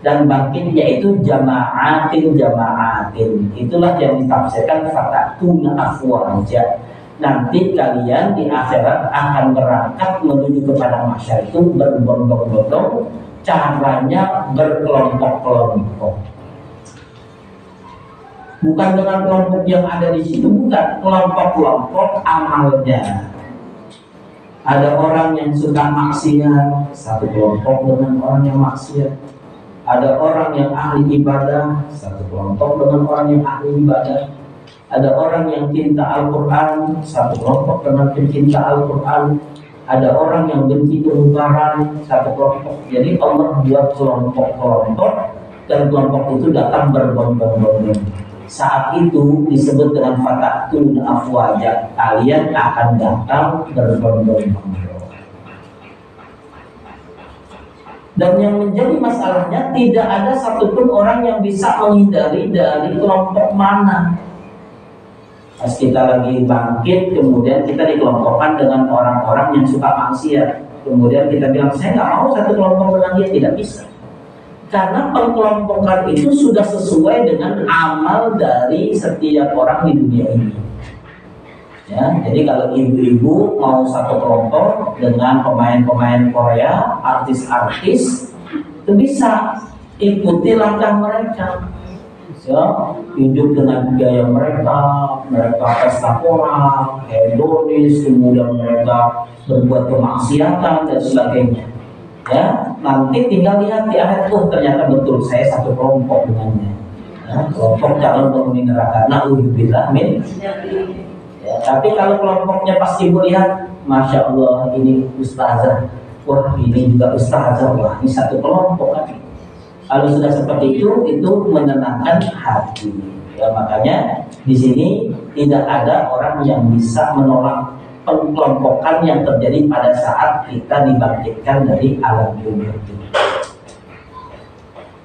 Dan bangkitnya itu jama'atin. Itulah yang ditafsirkan fatatuna afwaja. Nanti kalian di akhirat akan berangkat menuju kepada mahsyar itu berbondong-bondong, caranya berkelompok-kelompok. Bukan dengan kelompok yang ada di situ, bukan, kelompok-kelompok amalnya. Ada orang yang suka maksiat, satu kelompok dengan orang yang maksiat. Ada orang yang ahli ibadah, satu kelompok dengan orang yang ahli ibadah. Ada orang yang cinta Al-Quran, satu kelompok dengan pencinta Al-Quran. Ada orang yang benci kemungkaran, satu kelompok. Jadi Allah buat kelompok-kelompok, dan kelompok itu datang berbondong-bondong. Saat itu disebut dengan fatatun afwaja, kalian akan datang berbondong-bondong. Dan yang menjadi masalahnya, tidak ada satupun orang yang bisa menghindari dari kelompok mana. Pas kita lagi bangkit, kemudian kita dikelompokkan dengan orang-orang yang suka maksiat. Kemudian kita bilang, saya nggak mau satu kelompok dengan dia, tidak bisa. Karena pengkelompokan itu sudah sesuai dengan amal dari setiap orang di dunia ini. Ya, jadi kalau ibu-ibu mau satu kelompok dengan pemain-pemain Korea, artis-artis, itu bisa ikuti langkah mereka. Ya, hidup dengan gaya mereka pesta pora, hedonis, kemudian mereka berbuat kemaksiatan dan sebagainya. Ya, nanti tinggal lihat di akhir, ternyata betul saya satu kelompok dengannya. Ya, kelompok calon penghuni neraka. Na'udzubillah min. Ya, tapi kalau kelompoknya pas ibu lihat, masya Allah ini ustazah, wah ini juga ustazah, wah ini satu kelompok kan. Kalau sudah seperti itu menenangkan hati. Ya, makanya di sini tidak ada orang yang bisa menolak pengkelompokan yang terjadi pada saat kita dibangkitkan dari alam dunia itu.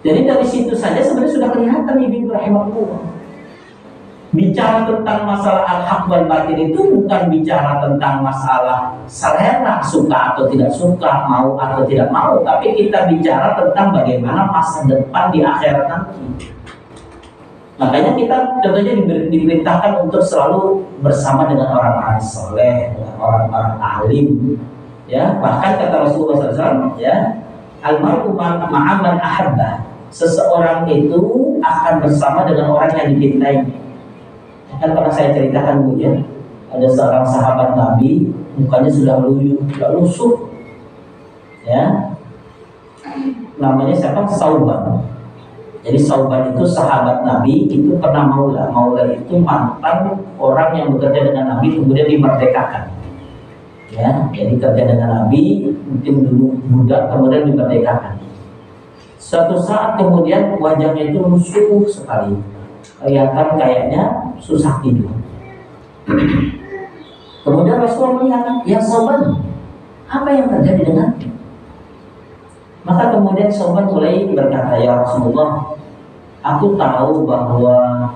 Jadi dari situ saja sebenarnya sudah kelihatan ibu rahimahullah. Bicara tentang masalah al-haq wal batil itu bukan bicara tentang masalah selera, suka atau tidak suka, mau atau tidak mau, tapi kita bicara tentang bagaimana masa depan di akhirat nanti. Makanya kita tentunya diperintahkan untuk selalu bersama dengan orang-orang soleh, dengan orang-orang alim. Ya, bahkan kata Rasulullah SAW, ya, almarhum ma'aman ahabba. Seseorang itu akan bersama dengan orang yang dicintainya. Kan pernah saya ceritakan Bu, ya, ada seorang sahabat Nabi, mukanya sudah lusuh, ya, namanya siapa? Sauban. Jadi Sauban itu sahabat Nabi, itu pernah maula. Maula itu mantan orang yang bekerja dengan Nabi kemudian dimerdekakan. Ya, jadi kerja dengan Nabi, mungkin dulu budak kemudian dimerdekakan. Suatu saat kemudian wajahnya itu lusuh sekali, kelihatan kayaknya susah tidur. Kemudian Rasulullah melihat, ya Sauban, apa yang terjadi denganmu? Maka kemudian Sauban mulai berkata, ya Rasulullah, aku tahu bahwa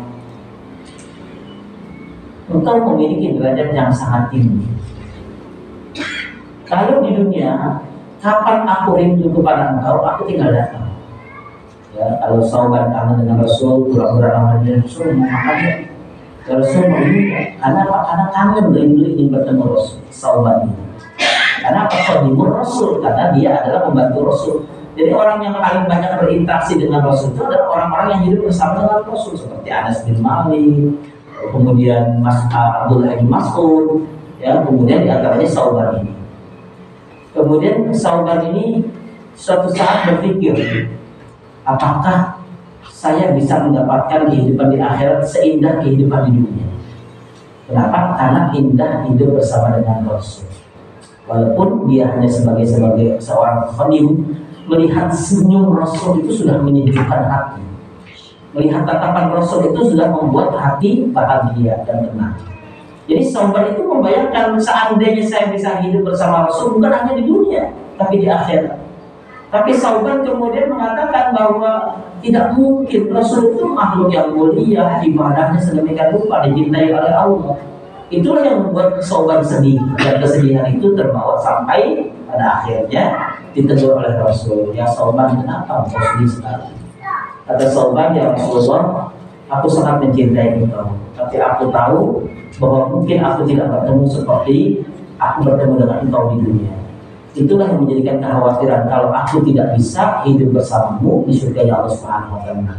engkau memiliki derajat yang sangat tinggi. Kalau di dunia, kapan aku rindu kepada engkau, aku tinggal datang. Ya, kalau Sauban kangen dengan Rasul, pura-pura namanya Rasul, makanya Rasul mengingat. Karena apa? Karena kangen rindu ingin bertemu Rasul. Sauban ini. Karena apa? Khadimul Rasul, karena dia adalah pembantu Rasul. Jadi orang yang paling banyak berinteraksi dengan Rasul itu adalah orang-orang yang hidup bersama dengan Rasul, seperti Anas bin Malik, kemudian Abdullah bin Mas'ud, ya, kemudian diantaranya Sauban ini. Kemudian Sauban ini suatu saat berpikir, apakah saya bisa mendapatkan kehidupan di akhirat seindah kehidupan di dunia? Kenapa? Karena indah hidup bersama dengan Rasul. Walaupun dia hanya sebagai seorang khadim, melihat senyum Rasul itu sudah menyejukkan hati. Melihat tatapan Rasul itu sudah membuat hati bahagia dan tenang. Jadi Sauban itu membayangkan seandainya saya bisa hidup bersama Rasul bukan hanya di dunia, tapi di akhirat. Tapi Sauban kemudian mengatakan bahwa tidak mungkin, Rasul itu makhluk yang mulia, ibadahnya sedemikian rupa, dicintai oleh Allah. Itulah yang membuat Sauban sedih, dan kesedihan itu terbawa sampai pada akhirnya ditegur oleh Rasul. Ya Sauban, kenapa engkau sedih sekali? Kata Sauban, ya Rasulullah, aku sangat mencintai engkau, tapi aku tahu bahwa mungkin aku tidak bertemu seperti aku bertemu dengan engkau di dunia. Itulah yang menjadikan kekhawatiran kalau aku tidak bisa hidup bersamamu di surga Allah Subhanahu wa taala.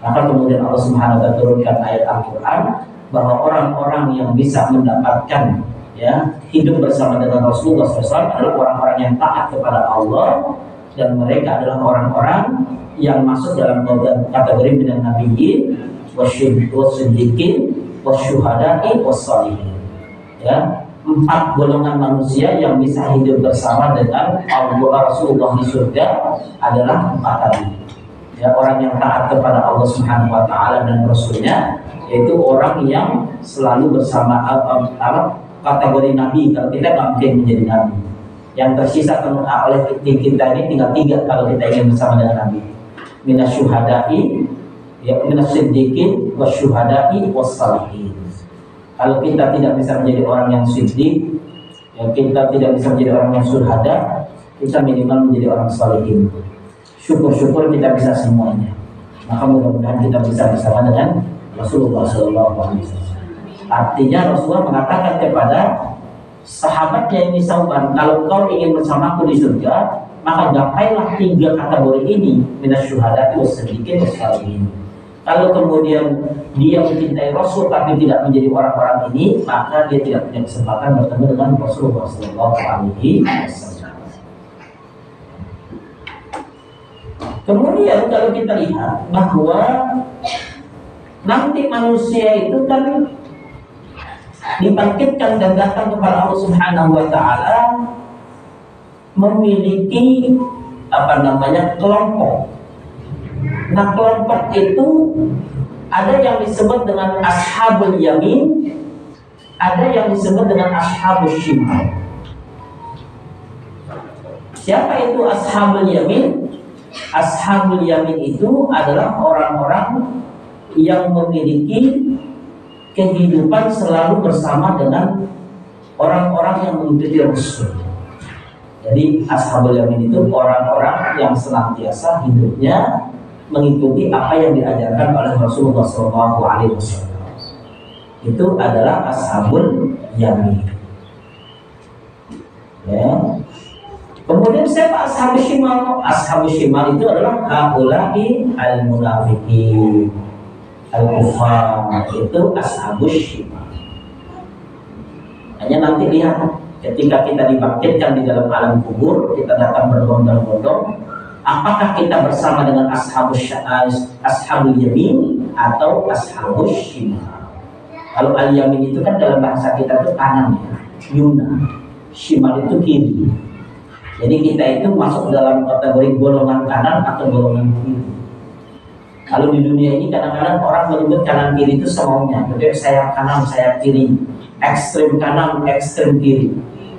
Maka kemudian Allah Subhanahu wa taala turunkan ayat Al-Qur'an bahwa orang-orang yang bisa mendapatkan hidup bersama dengan Rasulullah SAW adalah orang-orang yang taat kepada Allah, dan mereka adalah orang-orang yang masuk dalam kategori minan nabiyyin wasyiddiqin wasyuhada'i wassalihin. Ya, 4 golongan manusia yang bisa hidup bersama dengan Rasulullah di surga adalah 4 tadi. Ya, orang yang taat kepada Allah Subhanahu wa taala dan Rasulnya, yaitu orang yang selalu bersama kategori nabi. Kalau kita nggak mungkin menjadi nabi. Yang tersisa oleh kita ini tinggal 3 kalau kita ingin bersama dengan nabi. Minasyuhada'i, ya minasyiddiqin wasyuhada'i wassalihin. Kalau kita tidak bisa menjadi orang yang siddiq, ya kita tidak bisa menjadi orang yang syuhada, kita minimal menjadi orang salihin. Syukur-syukur kita bisa semuanya. Maka mudah-mudahan kita bisa bersama dengan Rasulullah SAW. Artinya Rasulullah mengatakan kepada sahabatnya ini Sauban, kalau kau ingin bersamaku di surga, maka gapailah 3 kategori ini, minasyuhada'i wasyiddiqin wassalihin. Kalau kemudian dia mencintai Rasul tapi tidak menjadi orang-orang ini, maka dia tidak punya kesempatan bertemu dengan Rasulullah SAW. Kemudian kalau kita lihat bahwa nanti manusia itu kan dibangkitkan dan datang kepada Allah Subhanahu wa taala memiliki kelompok. Nah, kelompok itu ada yang disebut dengan ashabul yamin, ada yang disebut dengan ashabul shimal. Siapa itu ashabul yamin? Ashabul yamin itu adalah orang-orang yang memiliki kehidupan selalu bersama dengan orang-orang yang mengikuti Rasul. Jadi ashabul yamin itu orang-orang yang senantiasa hidupnya mengikuti apa yang diajarkan oleh Rasulullah SAW. Itu adalah ashabul yamin. Ya. Kemudian siapa ashabul shimal? Ashabul shimal itu adalah haula'i al-munafiqin, al-kufar. Itu ashabul shimal. Hanya nanti lihat ketika kita dibangkitkan di dalam alam kubur, kita datang berbondong-bondong, apakah kita bersama dengan ashabul yamin atau ashabul shimal? Kalau al-yamin itu kan dalam bahasa kita itu kanan, ya, yumna. Shimal itu kiri. Jadi kita itu masuk dalam kategori golongan kanan atau golongan kiri. Kalau di dunia ini kadang-kadang orang menyebut kanan kiri itu semaunya. Jadi sayap kanan, sayap kiri, ekstrem kanan, ekstrem kiri.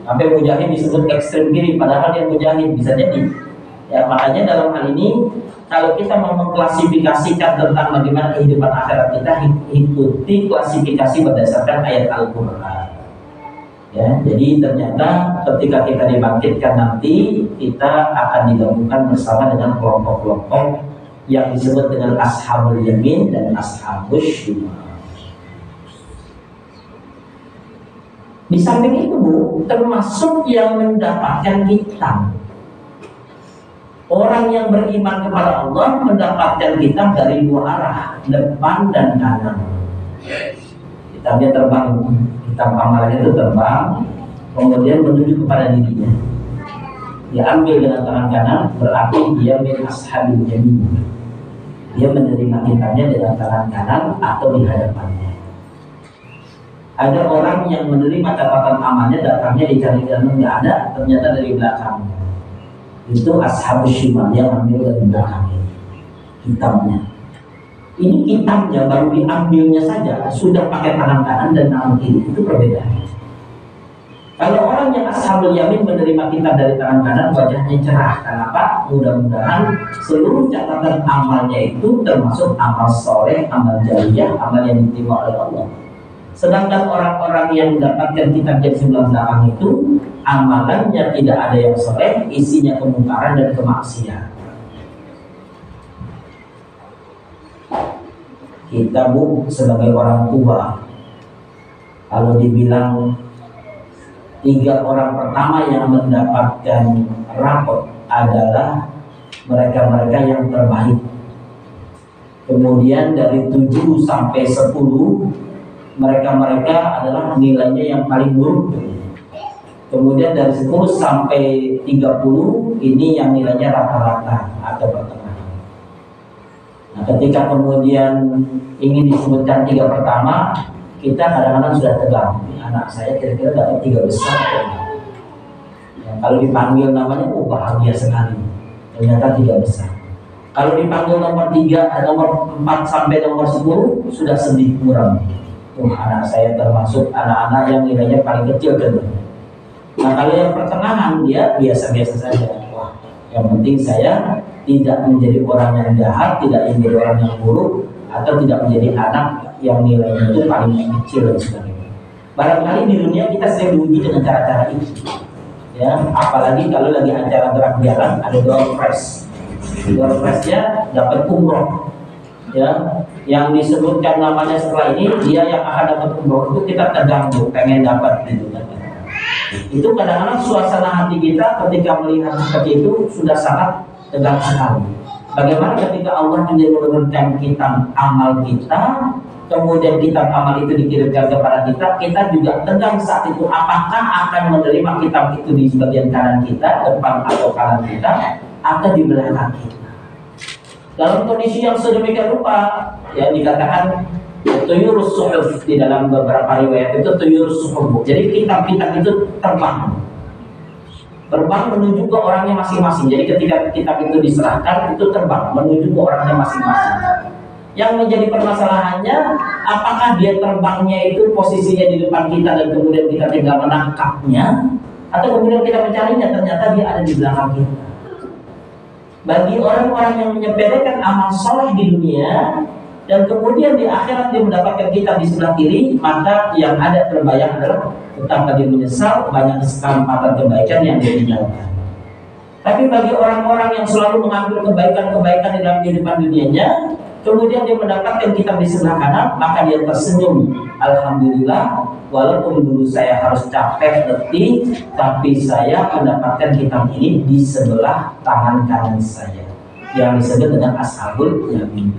Sampai mujahid disebut ekstrem kiri, padahal dia mujahid, bisa jadi. Ya, makanya dalam hal ini kalau kita mau mengklasifikasikan tentang bagaimana kehidupan akhirat kita, ikuti klasifikasi berdasarkan ayat Al-Qur'an. Ya, jadi ternyata ketika kita dibangkitkan nanti, kita akan digabungkan bersama dengan kelompok-kelompok yang disebut dengan ashabul yamin dan ashabul shimal. Di samping itu, Bu, termasuk yang mendapatkan kitab. Orang yang beriman kepada Allah mendapatkan kitab dari 2 arah, depan dan kanan. Kitabnya terbang, kitab amalannya itu terbang, kemudian menuju kepada dirinya. Dia ambil dengan tangan kanan, berarti dia min ashabil yamin. Dia menerima kitabnya dengan tangan kanan atau di hadapannya. Ada orang yang menerima catatan amalnya, datangnya dicari dalam nggak ada, ternyata dari belakangnya. Itu ashabul shimal, yang ambil dari belakangnya kitabnya. Ini kitabnya baru diambilnya saja sudah pakai tangan kanan dan tangan kiri, itu perbedaan. Kalau orang yang ashabul yamin menerima kitab dari tangan kanan, wajahnya cerah. Kenapa? Mudah-mudahan seluruh catatan amalnya itu termasuk amal soleh, amal jariyah, amal yang diterima oleh Allah. Sedangkan orang-orang yang mendapatkan kitab yang sebelah belakang itu amalannya tidak ada yang soleh, isinya kemungkaran dan kemaksiatan. Kita sebagai orang tua, kalau dibilang 3 orang pertama yang mendapatkan rapot adalah mereka-mereka yang terbaik. Kemudian dari 7 sampai 10 mereka-mereka adalah nilainya yang paling buruk. Kemudian dari 10 sampai 30 ini yang nilainya rata-rata atau pertengahan. Nah, ketika kemudian ingin disebutkan 3 pertama, kita kadang-kadang sudah tegang. Anak saya kira-kira dapat 3 besar. Ya, kalau dipanggil namanya, bahagia sekali. Ternyata 3 besar. Kalau dipanggil nomor 3, nomor 4 sampai nomor 10 sudah sedih muram. Anak saya termasuk anak-anak yang nilainya paling kecil tentunya. Nah, kalau yang pertengahan dia biasa-biasa saja. Wah, yang penting saya tidak menjadi orang yang jahat, tidak menjadi orang yang buruk, atau tidak menjadi anak yang nilainya itu paling kecil dan sebagainya. Barangkali di dunia kita sering diuji dengan cara-cara itu, ya. Apalagi kalau lagi acara gerak jalan, ada door prize. Door prize-nya dapat umroh, ya. Yang disebutkan namanya setelah ini, dia yang akan dapat umroh itu kita terganggu, pengen dapat gitu kan. Itu kadang-kadang suasana hati kita ketika melihat seperti itu sudah sangat tegang sekali. Bagaimana ketika Allah menurunkan kitab amal kita, kemudian kitab amal itu dikirimkan kepada kita, kita juga tegang saat itu. Apakah akan menerima kitab itu di bagian kanan kita, depan atau kanan kita, atau di belakang kita? Dalam kondisi yang sedemikian rupa, ya dikatakan tuyurus suhuf, di dalam beberapa riwayat itu tuyurus suhuf. Jadi kitab-kitab itu terbang menuju ke orangnya masing-masing. Jadi ketika kitab itu diserahkan, itu terbang menuju ke orangnya masing-masing. Yang menjadi permasalahannya, apakah dia terbangnya itu posisinya di depan kita dan kemudian kita tinggal menangkapnya, atau kemudian kita mencarinya ternyata dia ada di belakang kita. Bagi orang-orang yang menyepelekan amal soleh di dunia dan kemudian di akhirat dia mendapatkan kitab di sebelah kiri, maka yang ada terbayang adalah betapa dia menyesal banyak kesempatan kebaikan yang dia tinggalkan. Tapi bagi orang-orang yang selalu mengambil kebaikan-kebaikan di dalam kehidupan dunianya, kemudian dia mendapatkan kitab di sebelah kanan, maka dia tersenyum. Alhamdulillah, walaupun dulu saya harus capek letih, tapi saya mendapatkan kitab ini di sebelah tangan kanan saya, yang disebut dengan ashabul yamin.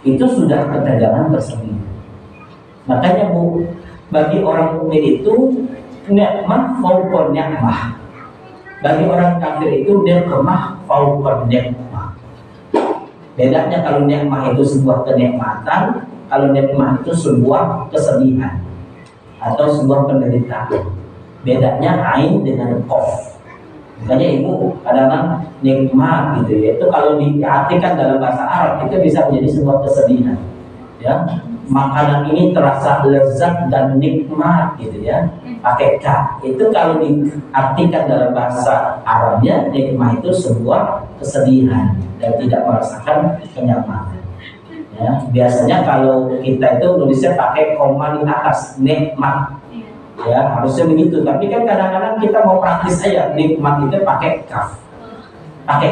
Itu sudah ketegangan tersendiri. Makanya bagi orang mukmin itu nikmah fauqa nikmah. Bagi orang kafir itu nikmah fauqa nikmah. Bedanya kalau nikmah itu sebuah kenikmatan, kalau nikmah itu sebuah kesedihan atau sebuah penderitaan. Bedanya ain dengan qaf. Makanya ibu kadang-kadang nikmat gitu ya. Itu kalau diartikan dalam bahasa Arab itu bisa menjadi sebuah kesedihan. Ya, makanan ini terasa lezat dan nikmat gitu ya. Pakai ka. Itu kalau diartikan dalam bahasa Arabnya, nikmat itu sebuah kesedihan dan tidak merasakan kenyamanan. Ya, biasanya kalau kita itu nulisnya pakai koma di atas, nikmat. Ya, harusnya begitu. Tapi kan kadang-kadang kita mau praktis aja, nikmat itu pakai kaf, pakai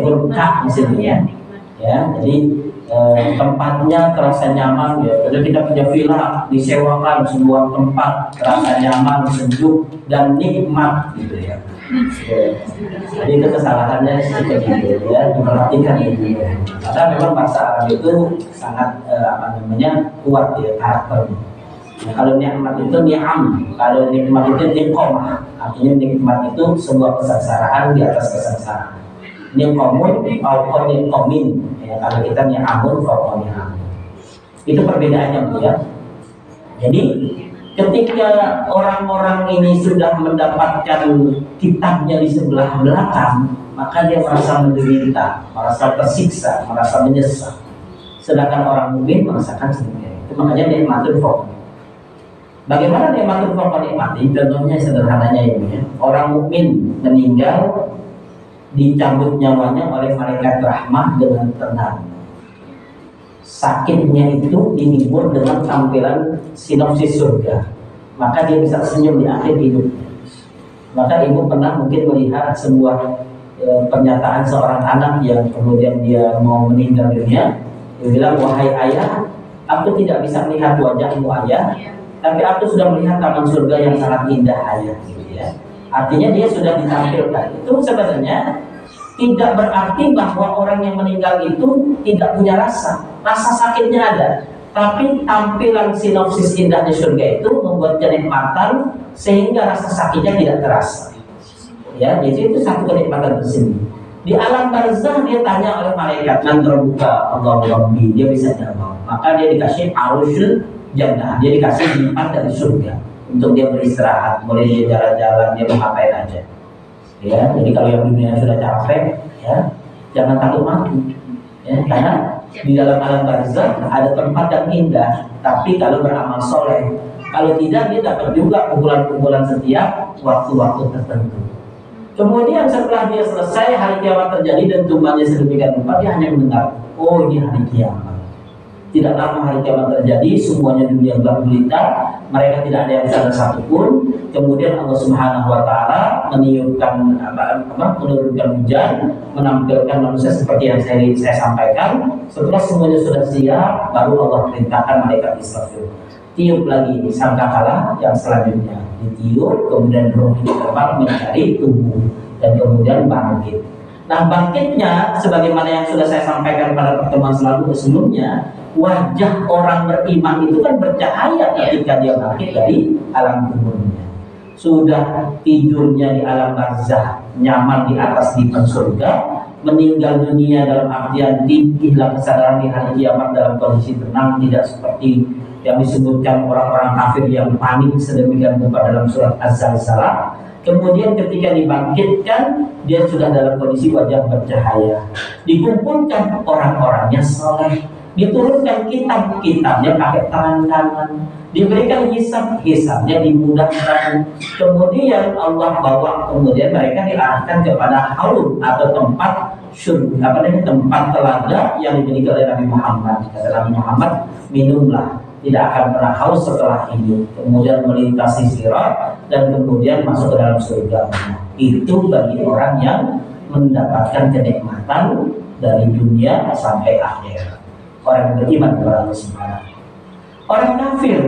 huruf ka misalnya ya. Ya, jadi tempatnya terasa nyaman ya. Kalau kita punya villa, disewakan sebuah tempat terasa nyaman, sejuk dan nikmat gitu ya. Jadi itu kesalahannya seperti itu ya, diperhatikan itu. Karena memang bahasa Arab itu sangat kuat ya karakternya. Nah, kalau nikmat itu ni'am, kalau nikmat itu niqomah, artinya nikmat itu sebuah kesengsaraan di atas kesengsaraan. Niqomun fauqa niqomin, ya, kalau kita ni'amun fauqa ni'am. Itu perbedaannya Bu ya. Jadi ketika orang-orang ini sudah mendapatkan kitabnya di sebelah belakang, maka dia merasa menderita, merasa tersiksa, merasa menyesal. sedangkan orang mukmin merasakan surga. Itu makanya nikmatul fawq. Bagaimana nikmatul fawq nikmati? Contohnya sederhananya ini ya. Orang mukmin meninggal dicabut nyawanya oleh malaikat rahmah dengan tenang. Sakitnya itu dihibur dengan tampilan sinopsis surga. Maka dia bisa senyum di akhir hidupnya. Maka ibu pernah mungkin melihat sebuah pernyataan seorang anak yang kemudian dia mau meninggal dunia. Dia bilang, wahai ayah, aku tidak bisa melihat wajahmu ayah, tapi aku sudah melihat taman surga yang sangat indah ayah. Ya. Artinya dia sudah ditampilkan. Itu sebenarnya tidak berarti bahwa orang yang meninggal itu tidak punya rasa. Rasa sakitnya ada, tapi tampilan sinopsis indahnya surga itu membuat kenikmatan sehingga rasa sakitnya tidak terasa. Ya, jadi itu satu kenikmatan tersendiri. Di alam barzah dia tanya oleh malaikat, man rabbuka, Allahu Rabbi, dia bisa jawab. Maka dia dikasih arusyul jannah, dia dikasih lipat dari surga untuk dia beristirahat, boleh dia jalan-jalan, dia mau ngapain aja. Ya, jadi kalau yang dunia sudah capek, ya jangan takut mati. Ya, karena di dalam alam barzah ada tempat yang indah, tapi kalau beramal soleh, kalau tidak dia dapat juga pukulan-pukulan setiap waktu-waktu tertentu. Kemudian setelah dia selesai, hari kiamat terjadi dan tumbangnya sedemikian rupa, dia hanya mendengar, oh ini hari kiamat. Tidak lama hari kiamat terjadi, semuanya dunia gelap gulita, mereka tidak ada yang sadar satupun. Kemudian Allah Subhanahu Wa Taala meniupkan menurunkan hujan, menampilkan manusia seperti yang saya sampaikan. Setelah semuanya sudah siap, baru Allah perintahkan malaikat Israfil, tiup lagi sangkakala yang selanjutnya, ditiup, kemudian roh itu terbang mencari tubuh dan kemudian bangkit. Nah, bangkitnya sebagaimana yang sudah saya sampaikan pada pertemuan sebelumnya, wajah orang beriman itu kan bercahaya ketika dia bangkit dari alam kuburnya. Sudah tidurnya di alam barzah, nyaman di atas dipan surga, meninggal dunia dalam artian hilang kesadaran di hari kiamat dalam kondisi tenang, tidak seperti yang disebutkan orang-orang kafir yang panik sedemikian rupa dalam surat Az-Zalzalah. Kemudian ketika dibangkitkan, dia sudah dalam kondisi wajah bercahaya. Dikumpulkan orang-orangnya soleh, diturunkan kitab-kitabnya pakai tangan kanan, diberikan hisab-hisabnya dimudahkan. Kemudian Allah bawa, kemudian mereka diarahkan kepada haul atau tempat tempat telaga yang dimiliki oleh Nabi Muhammad. Kata Nabi Muhammad, minumlah, tidak akan pernah haus setelah hidup. Kemudian melintasi sirat dan kemudian masuk ke dalam surga. Itu bagi orang yang mendapatkan kenikmatan dari dunia sampai akhir. Orang yang beriman kepada Allah Subhanahu. Orang kafir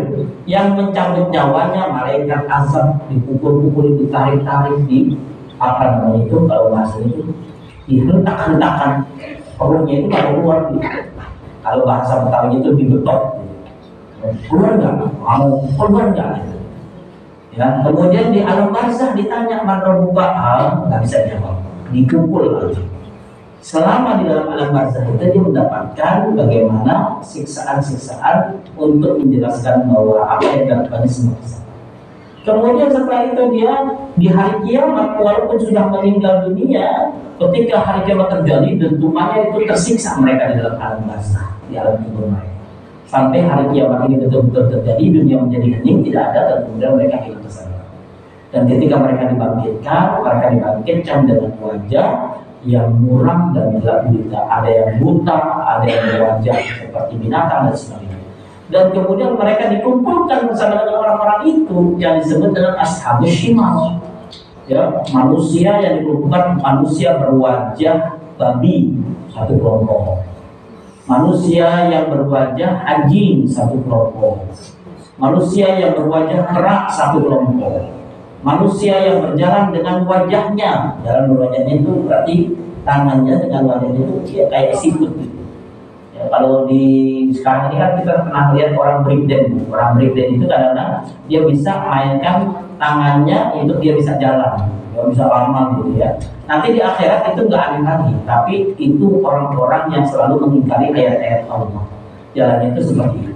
yang mencabut nyawanya, malaikat azab dipukul-pukul, ditarik-tarik, di apa namanya itu kalau bahasa itu dihentak-hentakan, perutnya itu kalau keluar gitu. Kalau bahasa Betawi itu dibetok. Keluar nggak? Mau keluar nggak? Ya, kemudian di alam barzah ditanya man rabbuka, nggak bisa jawab, dipukul lagi. Selama di dalam alam barzah itu dia mendapatkan bagaimana siksaan-siksaan untuk menjelaskan bahwa apa yang dilakukan semua. Kemudian setelah itu dia di hari kiamat, walaupun sudah meninggal dunia, ketika hari kiamat terjadi, dentumannya itu tersiksa mereka di dalam alam barzah, di alam kubur mereka. Sampai hari kiamat ini betul-betul terjadi, dunia menjadi hening, tidak ada, dan kemudian mereka hilang kesadaran. Dan ketika mereka dibangkitkan dengan wajah yang muram dan gelap gulita. Ada yang buta, ada yang berwajah seperti binatang dan sebagainya. Dan kemudian mereka dikumpulkan bersama dengan orang-orang itu yang disebut dengan ashabus shimal. Ya, manusia yang dikumpulkan, manusia berwajah babi, satu kelompok. Manusia yang berwajah anjing, satu kelompok. Manusia yang berwajah kerak, satu kelompok. Manusia yang berjalan dengan wajahnya, jalan wajahnya itu berarti tangannya dengan wajahnya itu ya, kayak sikut gitu. Ya, kalau di sekarang ini kan kita pernah lihat orang breakdance. Orang breakdance itu kadang-kadang dia bisa mainkan tangannya itu dia bisa jalan, dia bisa lama gitu ya. Nanti di akhirat itu nggak aneh lagi, tapi itu orang-orang yang selalu mengingkari ayat-ayat Allah. Jalannya itu seperti itu.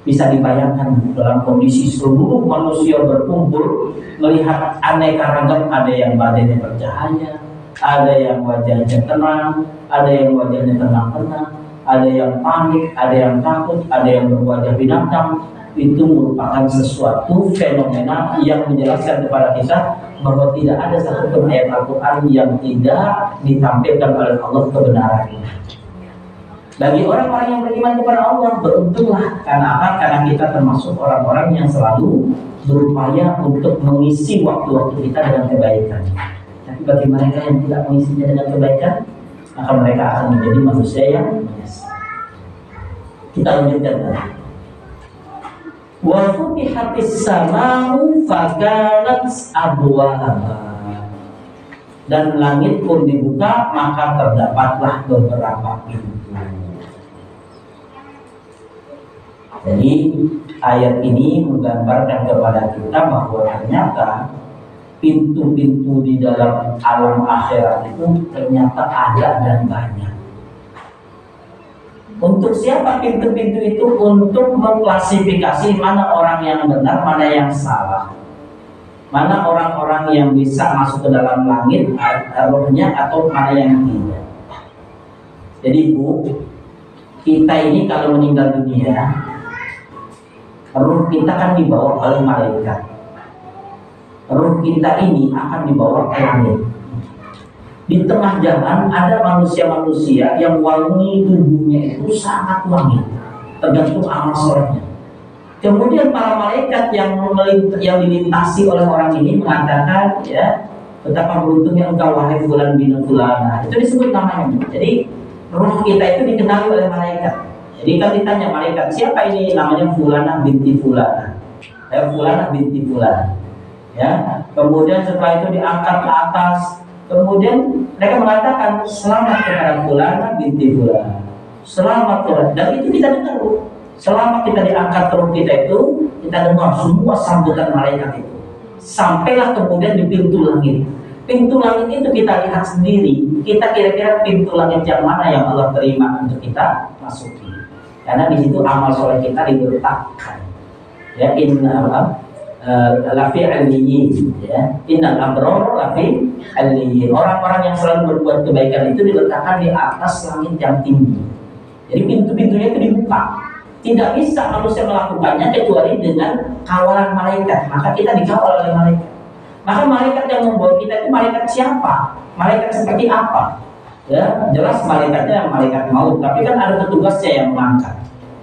Bisa dibayangkan dalam kondisi seluruh manusia berkumpul melihat aneka ragam, ada yang badannya bercahaya, ada yang wajahnya tenang, ada yang wajahnya tenang-tenang, ada yang panik, ada yang takut, ada yang berwajah binatang. Itu merupakan sesuatu fenomena yang menjelaskan kepada kita bahwa tidak ada satupun ayat Al-Quran yang tidak ditampilkan oleh Allah kebenarannya. Bagi orang-orang yang beriman kepada Allah, beruntunglah. Karena apa? Karena kita termasuk orang-orang yang selalu berupaya untuk mengisi waktu-waktu kita dengan kebaikan. Tapi bagi mereka yang tidak mengisinya dengan kebaikan, maka mereka akan menjadi manusia yang menyesal. Kita lanjutkan. Wa futihatis sama'u fakanat abwaaba. Dan langit pun dibuka, maka terdapatlah beberapa pintu. Jadi ayat ini menggambarkan kepada kita bahwa ternyata pintu-pintu di dalam alam akhirat itu ternyata ada dan banyak. Untuk siapa pintu-pintu itu? Untuk mengklasifikasi mana orang yang benar, mana yang salah, mana orang-orang yang bisa masuk ke dalam langit rohnya atau mana yang tidak. Jadi Bu, kita ini kalau meninggal dunia, ruh kita kan dibawa oleh malaikat. Ruh kita ini akan dibawa ke langit. Di tengah jalan ada manusia-manusia yang wangi tubuhnya itu sangat wangi, tergantung amal solehnya. Kemudian para malaikat yang dilintasi oleh orang ini mengatakan, ya, betapa beruntungnya engkau wahai fulan bin fulana. Itu disebut namanya. Jadi ruh kita itu dikenali oleh malaikat. Jadi kalau ditanya malaikat, siapa ini? Namanya fulana binti fulana. Fulana binti fulana. Ya. Kemudian setelah itu diangkat ke atas. Kemudian mereka mengatakan selamat kepada fulana binti fulana. Selamat kepada, dan itu kita dengar. Selama kita diangkat roh kita itu, kita dengar semua sambutan malaikat itu. Sampailah kemudian di pintu langit. Pintu langit itu kita lihat sendiri. Kita kira-kira pintu langit yang mana yang Allah terima untuk kita masuki. Karena di situ amal soleh kita diletakkan. Ya, lafi aliyyin, ya, innal abrara lafi aliyyin. Orang-orang yang selalu berbuat kebaikan itu diletakkan di atas langit yang tinggi. Jadi pintu-pintunya itu dibuka. Tidak bisa manusia melakukannya kecuali dengan kawalan malaikat. Maka kita dikawal oleh malaikat. Maka malaikat yang membawa kita itu malaikat siapa? Malaikat seperti apa? Ya, jelas malaikatnya malaikat maut, tapi kan ada petugasnya yang mengangkat.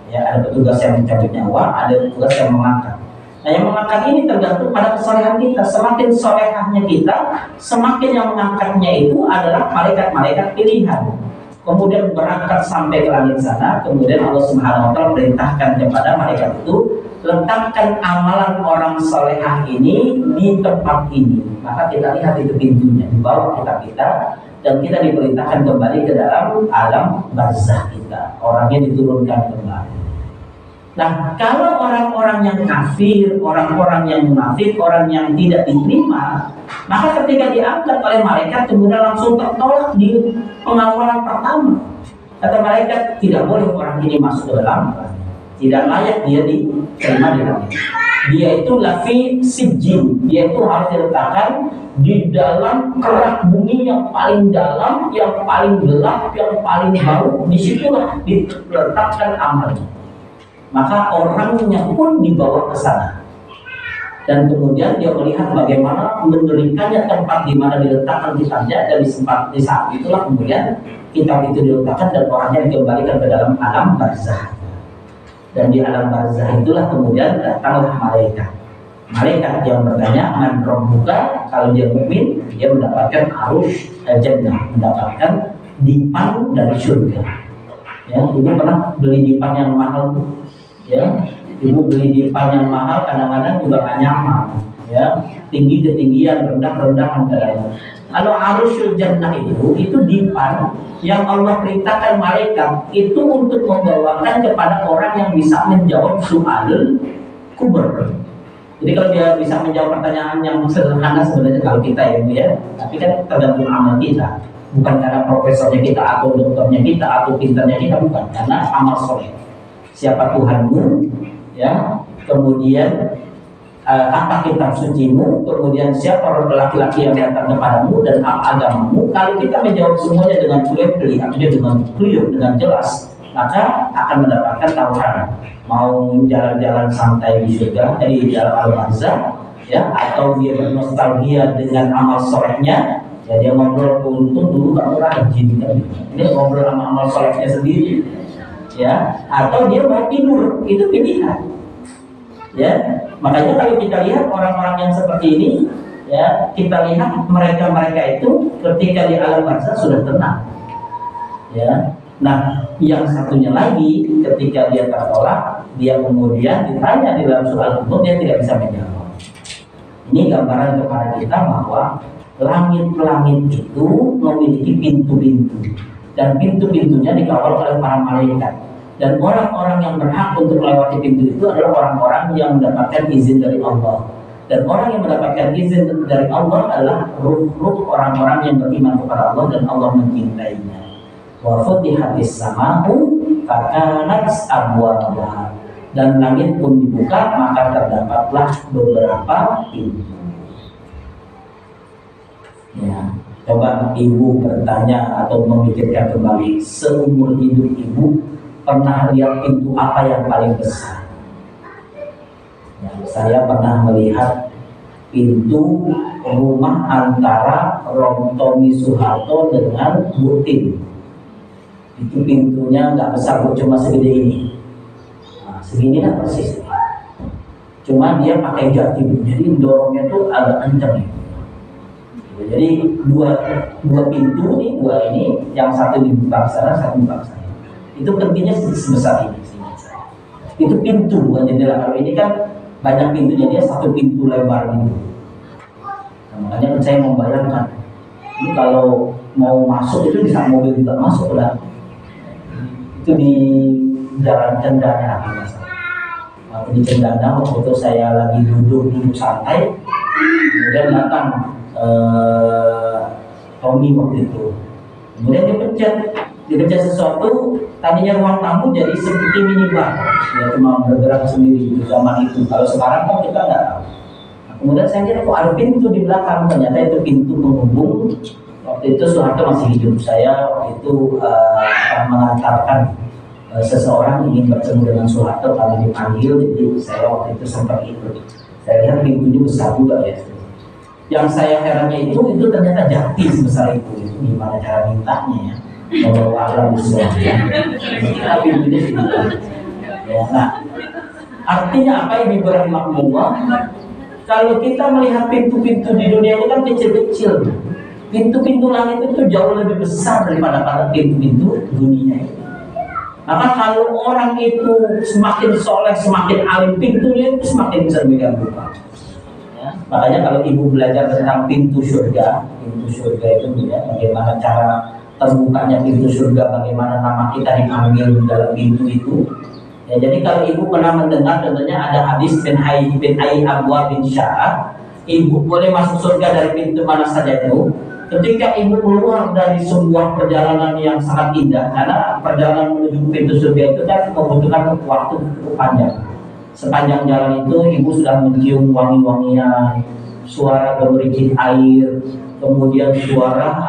Ya, ada petugas yang mencabut nyawa, ada petugas yang mengangkat. Nah, yang mengangkat ini tergantung pada kesolehan kita. Semakin solehahnya kita, semakin yang mengangkatnya itu adalah malaikat-malaikat pilihan. Kemudian berangkat sampai ke langit sana. Kemudian Allah Subhanahu wa Ta'ala perintahkan kepada malaikat itu, letakkan amalan orang solehah ini di tempat ini. Maka kita lihat itu pintunya di bawah kita, dan kita diperintahkan kembali ke dalam alam barzah kita. Orangnya diturunkan kembali. Nah, kalau orang-orang yang kafir, orang-orang yang munafik, orang yang tidak diterima, maka ketika diangkat oleh malaikat kemudian langsung tertolak di pengawalan pertama. Kata malaikat, tidak boleh orang ini masuk ke dalam, tidak layak dia diterima di dalam. Dia itu lafi sijin, dia itu harus diletakkan di dalam kerak bumi yang paling dalam, yang paling gelap, yang paling bau. Disitulah diletakkan amalnya. Maka orangnya pun dibawa ke sana. Dan kemudian dia melihat bagaimana mengerikannya tempat di mana diletakkan kitabnya, dan di saat itulah kemudian kitab itu diletakkan dan orangnya dikembalikan ke dalam alam barzah. Dan di alam barzah itulah kemudian datanglah malaikat. Malaikat yang bertanya, man rabbuka? Kalau dia mukmin, dia mendapatkan arus jannah, mendapatkan dipan dari surga. Ya, ibu pernah beli dipan yang mahal tuh? Ya, ibu beli dipan yang mahal kadang-kadang juga gak nyaman. Ya, tinggi ketinggian, rendah-rendahan kadang-kadang. Kalau arusyul jannah itu dipan yang Allah perintahkan malaikat itu untuk membawakan kepada orang yang bisa menjawab soal kubur. Jadi kalau dia bisa menjawab pertanyaan yang sederhana sebenarnya kalau kita ya, tapi kan tergantung amal kita. Bukan karena profesornya kita atau dokternya kita atau pintarnya kita, bukan, karena amal soleh. Siapa Tuhanmu, ya, kemudian apa kitab sucimu, kemudian siapa laki-laki yang datang kepadamu dan apa agamamu. Kalau kita menjawab semuanya dengan clear, artinya dengan clear, dengan jelas, maka akan mendapatkan tawaran mau jalan-jalan santai di surga dari dalam al-barzakh, ya, atau dia bernostalgia dengan amal solehnya, ya dia ngobrol untung dulu kamu rajin kan, ini ngobrol sama amal solehnya sendiri, ya, atau dia mau tidur, itu pilihan, ya. Makanya kalau kita lihat orang-orang yang seperti ini, ya, kita lihat mereka itu ketika di alam barzakh sudah tenang, ya. Nah, yang satunya lagi ketika dia tertolak, dia kemudian ditanya di dalam soal kubur, dia tidak bisa menjawab. Ini gambaran kepada kita bahwa langit-langit itu memiliki pintu-pintu, dan pintu-pintunya dikawal oleh para malaikat. Dan orang-orang yang berhak untuk melewati pintu itu adalah orang-orang yang mendapatkan izin dari Allah. Dan orang yang mendapatkan izin dari Allah adalah ruh-ruh orang-orang yang beriman kepada Allah dan Allah mencintainya. Wa futihatis sama'u fakanat abwaba, dan langit pun dibuka maka terdapatlah beberapa pintu. Ya, coba ibu bertanya atau memikirkan kembali, seumur hidup ibu pernah lihat pintu apa yang paling besar? Ya, saya pernah melihat pintu rumah antara Tommy Soeharto dengan Butin. Itu pintunya nggak besar, cuma segede ini. Nah, segini lah persis. Cuma dia pakai jati, jadi dorongnya tuh agak kencang. Jadi dua pintu nih, dua ini, yang satu dibuka sana, satu dibuka sana. Itu pentingnya sebesar ini. Itu pintu bukan jendela. Kalau ini kan banyak pintunya, dia satu pintu lebar gitu. Nah, makanya saya membayangkan, ini kalau mau masuk itu bisa mobil juga masuk lah. Itu di Jalan Cendana, waktu di Cendana waktu itu saya lagi duduk santai, kemudian datang Tommy waktu itu, kemudian dia pencet sesuatu, tadinya ruang tamu jadi seperti minibar, dia cuma bergerak sendiri di zaman itu. Kalau sekarang kan kita nggak tahu. Nah, kemudian saya kira kok ada pintu di belakang, ternyata itu pintu penghubung. Waktu itu Soeharto masih hidup. Saya waktu itu mengantarkan seseorang ingin bertemu dengan Soeharto karena dipanggil, jadi saya waktu itu sempat ikut. Saya lihat pintunya besar juga ya. Yang saya herannya itu ternyata jati sebesar itu gimana cara mintanya ya, membawa alam Islam. Tapi pintunya segitu. Ya, nah, artinya apa ini berahmatullah? Kalau kita melihat pintu-pintu di dunia ini kan kecil-kecil. Pintu-pintu langit itu jauh lebih besar daripada pintu-pintu dunia ini. Maka kalau orang itu semakin soleh, semakin alim, pintunya itu semakin bisa digabungkan. Ya, makanya kalau ibu belajar tentang pintu surga itu ya, bagaimana cara terbukanya pintu surga, bagaimana nama kita dipanggil dalam pintu itu. Ya, jadi kalau ibu pernah mendengar contohnya ada hadis bin Ayy Abwa bin Sya'ah, ibu boleh masuk surga dari pintu mana saja itu. Ketika ibu keluar dari sebuah perjalanan yang sangat indah, karena perjalanan menuju pintu surga itu kan membutuhkan waktu cukup panjang. Sepanjang jalan itu ibu sudah mencium wangi-wangian, suara gemericik air, kemudian suara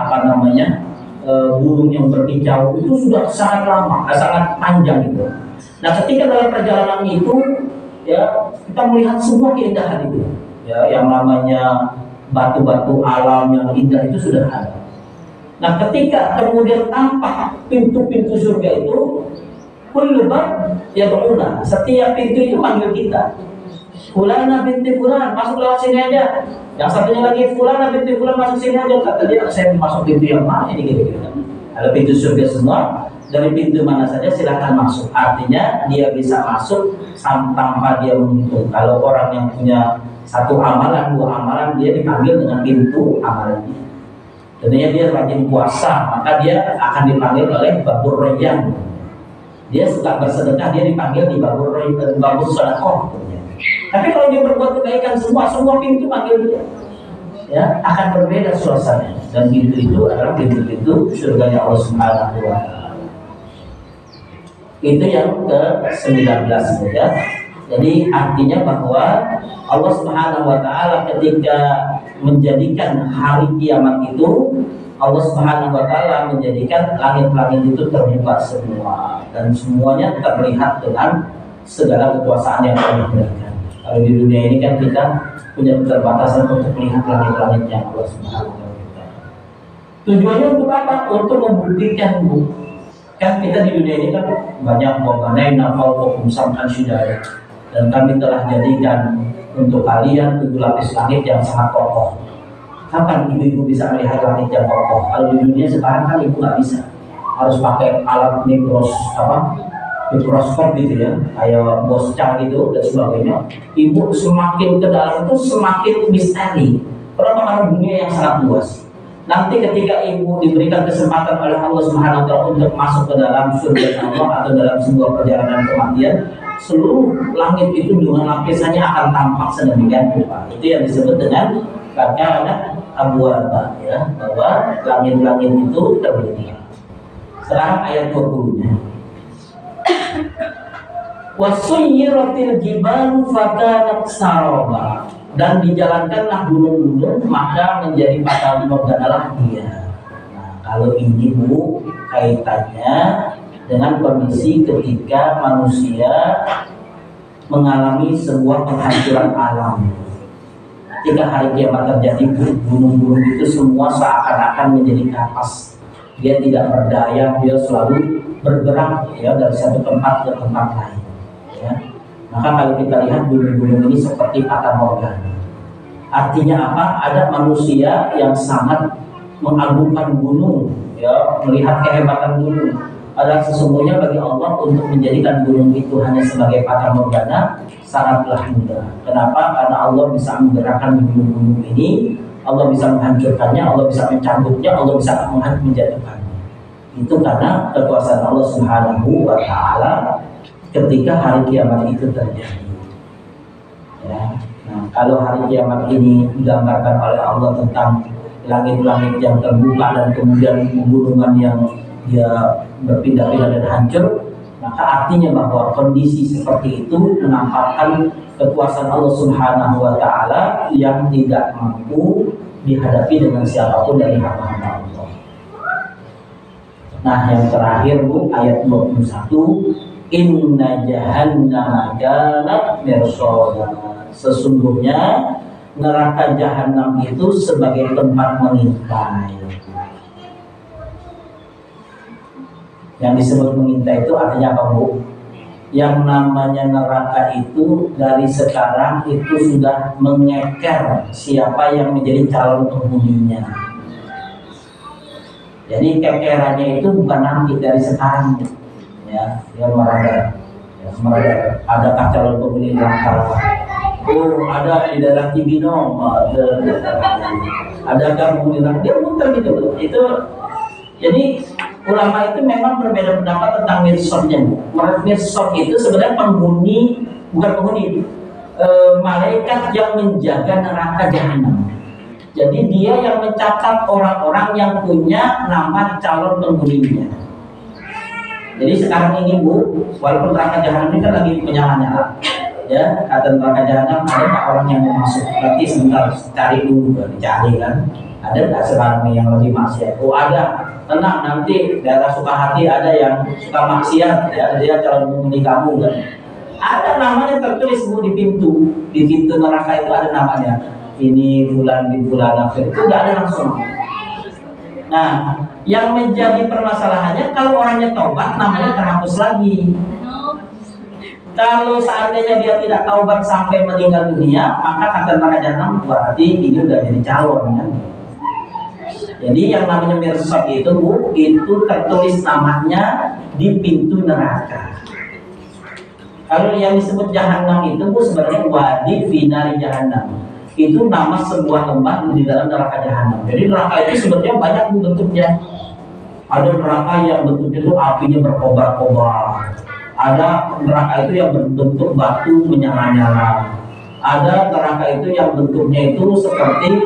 burung yang berkicau, itu sudah sangat lama, sangat panjang itu. Nah, ketika dalam perjalanan itu, ya kita melihat semua keindahan itu, ya yang namanya batu-batu alam yang indah itu sudah ada. Nah, ketika kemudian tampak pintu-pintu surga itu, kulluban ya beruna, setiap pintu itu manggil kita. Fulana binti Fulan, masuk lewat sini aja. Yang satunya lagi, Fulana binti Fulan, masuk sini aja. Kata dia, saya masuk pintu yang mana ini gitu. Ada pintu surga semua, dari pintu mana saja silakan masuk. Artinya dia bisa masuk tanpa dia menghitung. Kalau orang yang punya satu amalan, dua amalan, dia dipanggil dengan pintu amalannya. Tentunya dia rajin puasa, maka dia akan dipanggil oleh babur royan. Dia suka bersedekah, dia dipanggil di babur sedekah. Tapi kalau dia berbuat kebaikan, semua pintu panggil dia. Ya, akan berbeda suasananya. Dan pintu itu adalah pintu-pintu surganya Allah Subhanahu wa Ta'ala. Itu yang ke-19 ya. Jadi artinya bahwa Allah Subhanahu wa Ta'ala ketika menjadikan hari kiamat itu, Allah Subhanahu wa taala menjadikan langit-langit itu terbuka semua dan semuanya terlihat dengan segala kekuasaan yang Allah berikan. Kalau di dunia ini kan kita punya keterbatasan untuk melihat langit-langit yang Allah Subhanahu wa taala. Tujuannya untuk apa? Untuk membuktikan, Bu. Kan kita di dunia ini kan banyak mengenai nafal hukum samkan syidaya, dan kami telah jadikan untuk kalian 7 lapis langit yang sangat kokoh. Kapan ibu-ibu bisa melihat langit yang kokoh? Kalau di dunia sekarang kan ibu nggak bisa, harus pakai alat mikroskop gitu ya, kayak bosca gitu dan sebagainya. Ibu semakin ke dalam itu semakin misteri. Kenapa? Karena dunia yang sangat luas. Nanti ketika ibu diberikan kesempatan oleh Allah Subhanahu wa taala untuk masuk ke dalam surga Allah atau dalam sebuah perjalanan kematian, seluruh langit itu dengan lapisannya akan tampak sedemikian rupa. Itu yang disebut dengan kata abwaba, ya, bahwa langit-langit itu terbukti. Sekarang ayat 20-nya. Wasuyyiratil jibalu fakanat saraba, dan dijalankanlah gunung-gunung maka menjadi fata morgana dia. Nah, kalau ini Bu kaitannya dengan kondisi ketika manusia mengalami sebuah penghancuran alam. Ketika hari kiamat terjadi, gunung-gunung itu semua seakan-akan menjadi kapas. Dia tidak berdaya, dia selalu bergerak ya dari satu tempat ke tempat lain. Ya. Maka kalau kita lihat gunung-gunung ini seperti fata morgana. Artinya apa? Ada manusia yang sangat mengagungkan gunung, ya, melihat kehebatan gunung. Padahal sesungguhnya bagi Allah untuk menjadikan gunung itu hanya sebagai fata morgana sangatlah mudah. Kenapa? Karena Allah bisa menggerakkan gunung-gunung ini, Allah bisa menghancurkannya, Allah bisa mencabutnya, Allah bisa menjatuhkannya. Itu karena kekuasaan Allah Subhanahu wa taala ketika hari kiamat itu terjadi. Ya. Nah, kalau hari kiamat ini digambarkan oleh Allah tentang langit-langit yang terbuka dan kemudian gunungan yang dia berpindah-pindah dan hancur, maka artinya bahwa kondisi seperti itu menampakkan kekuasaan Allah Subhanahu wa taala yang tidak mampu dihadapi dengan siapapun dari hamba-hamba Allah. Nah, yang terakhir Bu, ayat 21, inna jahannama kanat mirsada. Sesungguhnya neraka jahanam itu sebagai tempat mengintai. Yang disebut mengintai itu artinya apa Bu? Yang namanya neraka itu dari sekarang itu sudah mengeker siapa yang menjadi calon penghuninya. Jadi kekerannya itu bukan nanti, dari sekarang, ya, yang merada, adakah calon penghuni neraka? Oh, ada di dalam Cibinong, adakah penghuni neraka? Dia muter gitu. Itu jadi ulama itu memang berbeda pendapat tentang mirsad. Mirsad itu sebenarnya penghuni, bukan penghuni, malaikat yang menjaga neraka jahanam. Jadi dia yang mencatat orang-orang yang punya nama calon penghuninya. Jadi sekarang ini Bu, walaupun neraka jahanam ini kan lagi menyala-nyala, ya, kata neraka jahanam ada nggak orang yang mau masuk? Berarti sebentar cari dulu, dicari kan. Ada nggak sekarang yang lagi maksiat? Oh ada. Tenang, nanti daerah Sukahati ada yang suka maksiat, ya, dia calon penghuni kamu kan. Ada namanya tertulis Bu di pintu neraka itu ada namanya. Ini bulan di bulan akhir itu nggak ada langsung. Nah, yang menjadi permasalahannya kalau orangnya taubat namanya terhapus lagi. Kalau seandainya dia tidak taubat sampai meninggal dunia, maka kata neraka jahanam berarti ini udah jadi calon kan. Jadi yang namanya mirsad itu Bu, itu tertulis namanya di pintu neraka. Kalau yang disebut jahanam itu Bu sebenarnya wadi finari jahanam. Itu nama sebuah tempat di dalam neraka jahanam. Jadi neraka itu sebenarnya banyak bentuknya. Ada neraka yang bentuknya itu apinya berkobar-kobar. Ada neraka itu yang berbentuk batu menyala-nyala. Ada neraka itu yang bentuknya itu seperti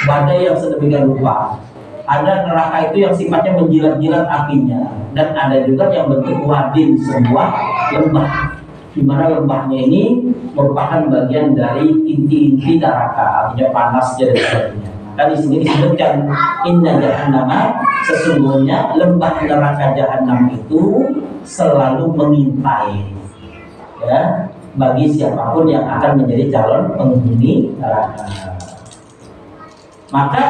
badai yang sedemikian rupa. Ada neraka itu yang sifatnya menjilat-jilat apinya. Dan ada juga yang bentuk wadin, sebuah lembah, di mana lembahnya ini merupakan bagian dari inti-inti neraka, artinya panas dan sebagainya. Kan di sini disebutkan inna jahannama, sesungguhnya lembah neraka jahanam itu selalu mengintai, ya, bagi siapapun yang akan menjadi calon penghuni neraka. Maka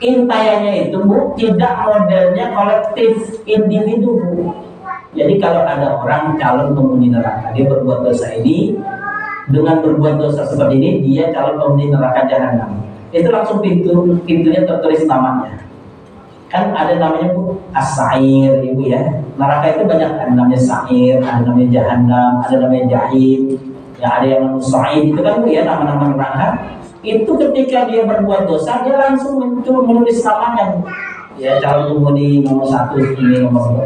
intaiannya itu Bu, tidak modelnya kolektif individu Bu. Jadi kalau ada orang calon penghuni neraka, dia berbuat dosa ini, dengan berbuat dosa seperti ini dia calon penghuni neraka jahanam. Itu langsung pintunya tertulis namanya. Kan ada namanya Bu, as-sa'ir Ibu ya. Neraka itu banyak, ada namanya sa'ir, ada namanya jahanam, ada namanya jahim, ya ada yang namanya sa'id, itu kan Bu ya nama-nama neraka. Itu ketika dia berbuat dosa dia langsung menulis namanya Bu. Ya calon penghuni nomor 1 ini, nomor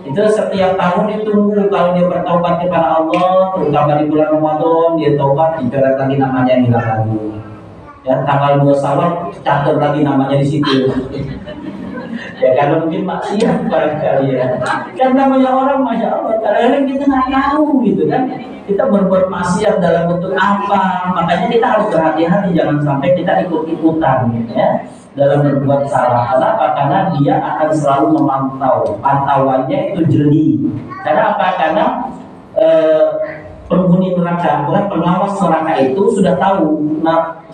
2. Itu setiap tahun ditunggu kalau dia bertobat kepada Allah, terutama di bulan Ramadan dia tobat, dicoret lagi namanya hilang lagi. Ya tanggal 2 Syawal catat lagi namanya di situ. Ya kalau mungkin maksiat barangkali ya. Kan namanya orang masya Allah, kadang-kadang kita nggak tahu gitu kan. Kita berbuat maksiat dalam bentuk apa, makanya kita harus berhati-hati jangan sampai kita ikut-ikutan ya dalam berbuat salah. Kenapa? Karena dia akan selalu memantau, pantauannya itu jeli. Karena apa? Karena penghuni neraka, bukan pengawas neraka itu sudah tahu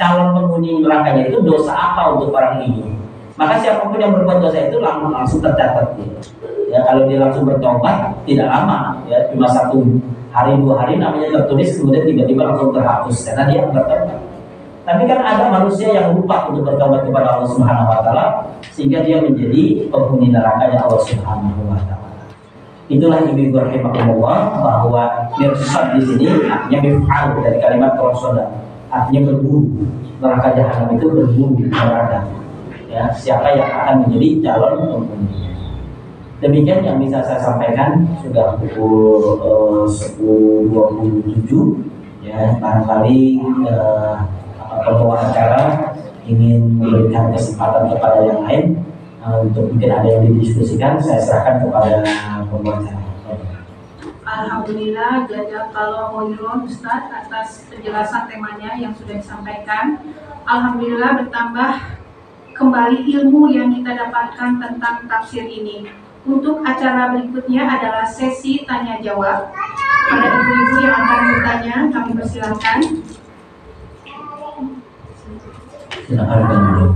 calon penghuni nerakanya itu dosa apa untuk orang ini. Maka siapapun yang berbuat dosa itu langsung tercatat ya. Kalau dia langsung bertobat tidak lama ya, cuma 1 hari 2 hari namanya tertulis, kemudian tiba-tiba langsung terhapus karena dia bertobat. Tapi kan ada manusia yang lupa untuk bertobat kepada Allah Subhanahu wa taala sehingga dia menjadi penghuni neraka ya Allah Subhanahu wa taala. Itulah Ibu rahimahullah bahwa mirsad di sini artinya mif'al dari kalimat qasada, artinya berburu. Neraka jahanam itu berburu neraka. Ya, siapa yang akan menjadi calon penghuni. Demikian yang bisa saya sampaikan, sudah pukul 10.27 ya, barangkali pembawa acara ingin memberikan kesempatan kepada yang lain untuk mungkin ada yang didiskusikan, saya serahkan kepada pembawa acara. Alhamdulillah, jazakallahu khairan Ustaz atas penjelasan temanya yang sudah disampaikan. Alhamdulillah bertambah kembali ilmu yang kita dapatkan tentang tafsir ini. Untuk acara berikutnya adalah sesi tanya jawab. Pada ibu-ibu yang akan bertanya, kami persilakan. Silakan dulu.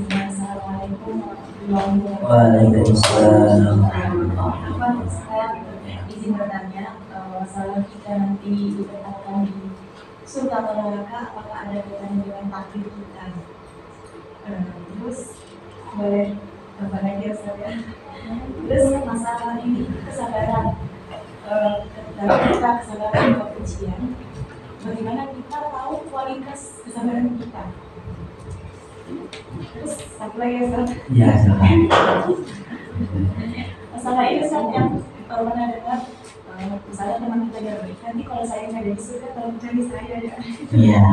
Assalamualaikum warahmatullahi wabarakatuh. Waalaikumsalam. Saya izin bertanya, masalah kita nanti ditempatkan di surga atau neraka, apakah ada kaitannya dengan takdir kita? Terus boleh tambah lagi ya Ustaz ya. Terus masalah ini kesadaran, ketika kita kesadaran kebencian, bagaimana kita tahu kualitas kesadaran kita? Terus satu lagi ya Ustaz. Ya, silakan. Masalah ini Ustaz yang pernah dengar, misalnya teman kita dari nanti kalau saya nggak ada di surga, tolong cari saya ya. Iya.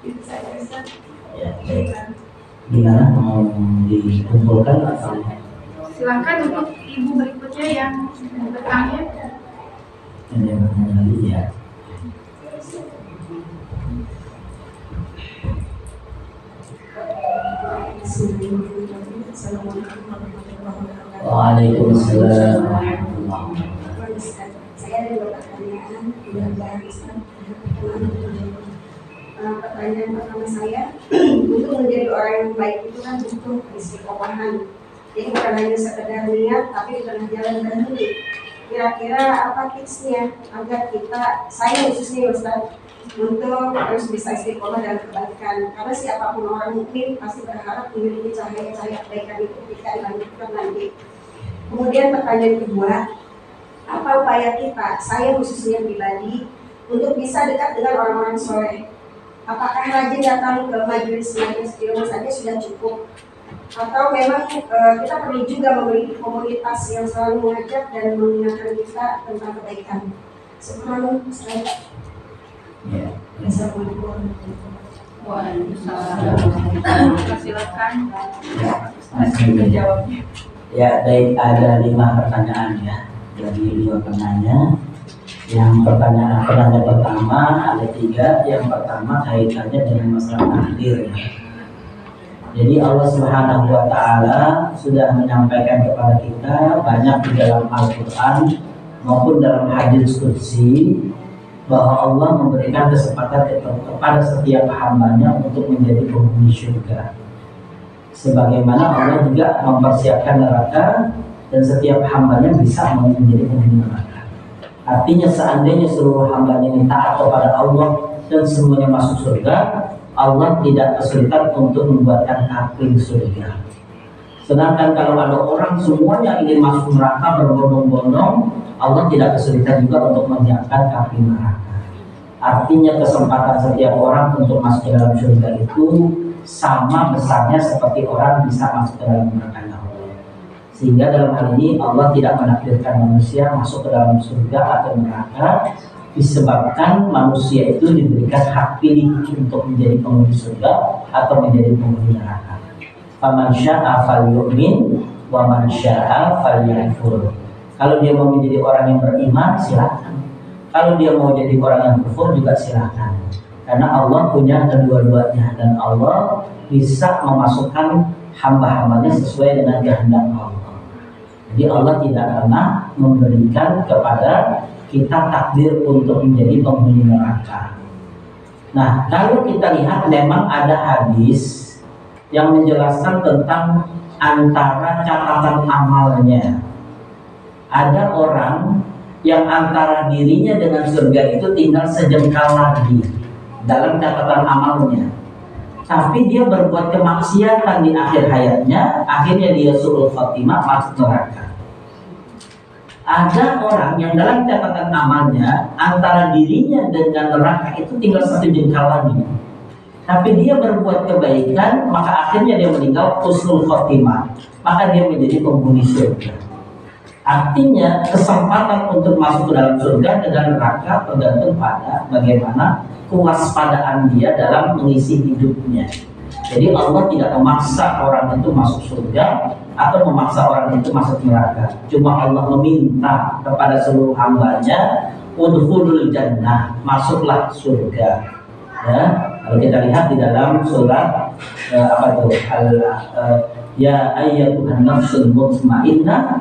Itu saya Ustaz. Ya, baik. Gimana mau dikumpulkan atau? Silakan untuk ibu berikutnya yang bertanya. Ada yang bertanya lagi ya. Waalaikumsalam. Saya ada 2 pertanyaan. Pertanyaan pertama saya, untuk menjadi orang yang baik itu kan butuh istiqomahan. Jadi bukan hanya sekedar niat, tapi di tengah jalan berhenti. Kira-kira apa tipsnya agar saya khususnya Ustaz, untuk harus bisa istiqomah dalam kebaikan? Karena siapapun orang mukmin pasti berharap memiliki cahaya-cahaya kebaikan itu ketika dilanjutkan nanti. Kemudian pertanyaan kedua, apa upaya kita, saya khususnya pribadi, untuk bisa dekat dengan orang-orang soleh? Apakah rajin datang ke majelis ilmu saja sudah cukup? Atau memang kita perlu juga memiliki komunitas yang selalu mengajak dan mengingatkan kita tentang kebaikan? Subhanallah. Ya. Assalamualaikum. Waalaikumsalam. Silakan. Ya, baik, ada 5 pertanyaan ya dari 2 penanya. Yang penanya pertama ada 3. Yang pertama kaitannya dengan masalah takdir. Jadi Allah Subhanahu wa Ta'ala sudah menyampaikan kepada kita banyak di dalam Al-Quran maupun dalam hadis qudsi bahwa Allah memberikan kesempatan kepada setiap hambanya untuk menjadi penghuni surga. Sebagaimana Allah juga mempersiapkan neraka dan setiap hambanya bisa menjadi penghuni neraka. Artinya seandainya seluruh hambanya ini taat kepada Allah dan semuanya masuk surga, Allah tidak kesulitan untuk membuatkan kapling surga. Sedangkan kalau ada orang semuanya ingin masuk neraka berbondong-bondong, Allah tidak kesulitan juga untuk menyiapkan kapling neraka. Artinya kesempatan setiap orang untuk masuk ke dalam surga itu sama besarnya seperti orang bisa masuk ke dalam neraka Allah. Sehingga dalam hal ini Allah tidak menakdirkan manusia masuk ke dalam surga atau neraka, disebabkan manusia itu diberikan hak pilih untuk menjadi penghuni surga atau menjadi penghuni neraka. Faman syaa falyu'min wa man syaa falyakfur. Kalau dia mau menjadi orang yang beriman, silakan. Kalau dia mau jadi orang yang kufur juga silakan. Karena Allah punya kedua-duanya dan Allah bisa memasukkan hamba-hambanya sesuai dengan kehendak Allah. Jadi Allah tidak pernah memberikan kepada kita takdir untuk menjadi penghuni neraka. Nah, kalau kita lihat memang ada hadis yang menjelaskan tentang antara catatan amalnya. Ada orang yang antara dirinya dengan surga itu tinggal sejengkal lagi dalam catatan amalnya. Tapi dia berbuat kemaksiatan di akhir hayatnya, akhirnya dia su'ul khatimah, masuk neraka. Ada orang yang dalam catatan amalnya antara dirinya dengan neraka itu tinggal 1 jengkal lagi. Tapi dia berbuat kebaikan, maka akhirnya dia meninggal husnul khotimah, maka dia menjadi penghuni surga. Artinya kesempatan untuk masuk ke dalam surga dengan neraka tergantung pada bagaimana kewaspadaan dia dalam mengisi hidupnya. Jadi Allah tidak memaksa orang itu masuk surga atau memaksa orang itu masuk neraka. Cuma Allah meminta kepada seluruh hambanya, udkhulul jannah, masuklah surga. Ya, kalau kita lihat di dalam surat ya ayyatuhan nafsul mutmainnah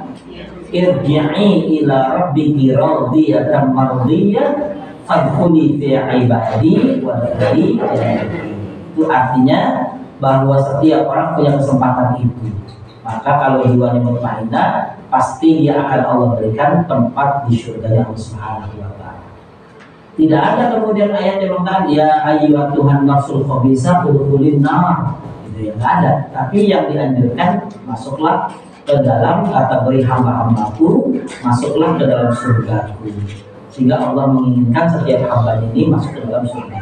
irji'i ila rabbiki radiyatan mardiyah fadkhuli fi ibadi wa dkhuli jannati. Itu artinya bahwa setiap orang punya kesempatan itu. Maka kalau jiwanya mutmainnah, pasti dia akan Allah berikan tempat di surga yang Subhanahu wa ta'ala. Tidak ada kemudian ayat yang mengatakan ya ayyuhatuhan nafsul khabisah udkhulin nar. Itu yang ada. Tapi yang dianjurkan masuklah ke dalam kategori hamba-hambaku, masuklah ke dalam surgaku. Sehingga Allah menginginkan setiap hamba ini masuk ke dalam surga.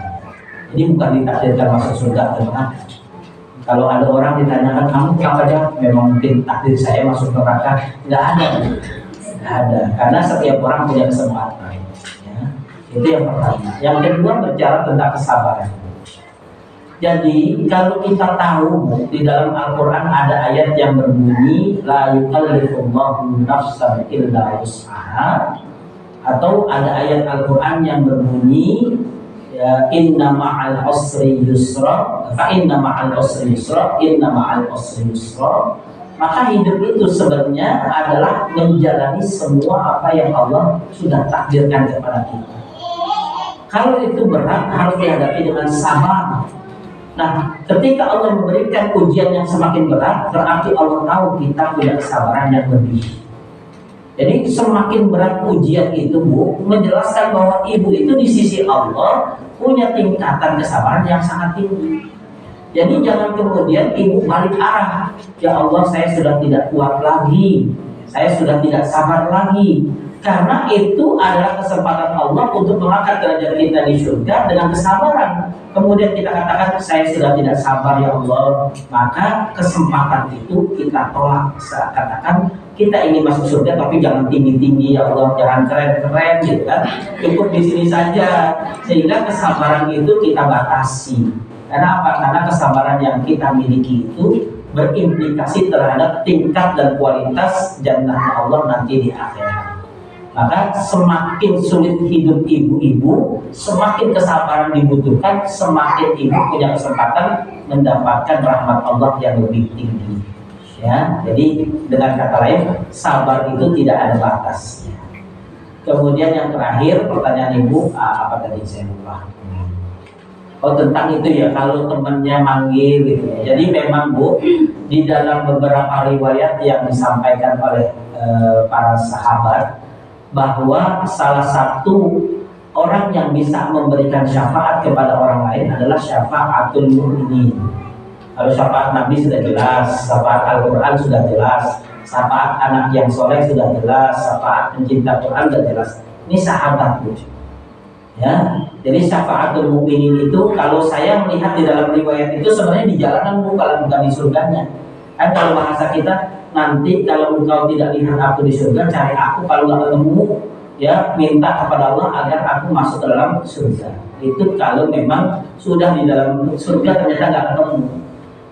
Jadi bukan ditakdirkan masuk surga atau neraka. Kalau ada orang ditanyakan kamu apa aja, memang mungkin takdir saya masuk neraka, nggak ada. Karena setiap orang punya kesempatan. Ya. Itu yang pertama. Yang kedua bicara tentang kesabaran. Jadi kalau kita tahu di dalam Al-Quran ada ayat yang berbunyi la yukallifullahu nafsan illa wus'aha, atau ada ayat Al-Quran yang berbunyi ya, inna ma'al usri yusra fa inna ma'al usri yusra inna ma'al usri yusra. Maka hidup itu sebenarnya adalah menjalani semua apa yang Allah sudah takdirkan kepada kita. Kalau itu berat harus dihadapi dengan sabar. Nah, ketika Allah memberikan ujian yang semakin berat, berarti Allah tahu kita punya kesabaran yang lebih. Jadi semakin berat ujian itu, Bu, menjelaskan bahwa ibu itu di sisi Allah punya tingkatan kesabaran yang sangat tinggi. Jadi jangan kemudian ibu balik arah. Ya Allah, saya sudah tidak kuat lagi, saya sudah tidak sabar lagi. Karena itu adalah kesempatan Allah untuk mengangkat derajat kita di surga dengan kesabaran. Kemudian kita katakan saya sudah tidak sabar ya Allah, maka kesempatan itu kita tolak. Katakan kita ingin masuk surga tapi jangan tinggi-tinggi ya Allah, jangan keren-keren gitu kan. Cukup di sini saja. Sehingga kesabaran itu kita batasi. Karena apa? Karena kesabaran yang kita miliki itu berimplikasi terhadap tingkat dan kualitas jannah Allah nanti di akhirat. Maka semakin sulit hidup ibu-ibu, semakin kesabaran dibutuhkan, semakin ibu punya kesempatan mendapatkan rahmat Allah yang lebih tinggi. Ya, jadi dengan kata lain, sabar itu tidak ada batasnya. Kemudian yang terakhir pertanyaan ibu, apa tadi saya lupa. Oh, tentang itu ya, kalau temannya manggil gitu ya. Jadi memang Bu, di dalam beberapa riwayat yang disampaikan oleh para sahabat, bahwa salah satu orang yang bisa memberikan syafaat kepada orang lain adalah syafaatul mu'minin. Kalau syafaat Nabi sudah jelas, syafaat Al-Quran sudah jelas, syafaat anak yang soleh sudah jelas, syafaat pencinta Quran sudah jelas. Ini sahabat Bu. Ya, jadi syafaatul mu'minin itu kalau saya melihat di dalam riwayat itu sebenarnya di jalanan bukan di surganya. Kan kalau bahasa kita, nanti kalau engkau tidak lihat aku di surga, cari aku, kalau nggak ketemu ya minta kepada Allah agar aku masuk ke dalam surga. Itu kalau memang sudah di dalam surga ternyata nggak ketemu.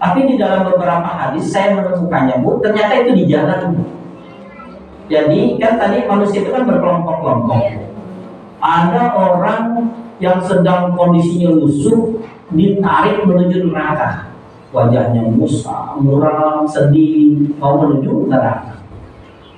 Tapi di dalam beberapa hadis saya menemukannya Bu, ternyata itu di jalan. Jadi kan tadi manusia itu kan berkelompok-kelompok. Ada orang yang sedang kondisinya lusuh ditarik menuju neraka. Wajahnya musam, muram, sedih, mau menuju neraka.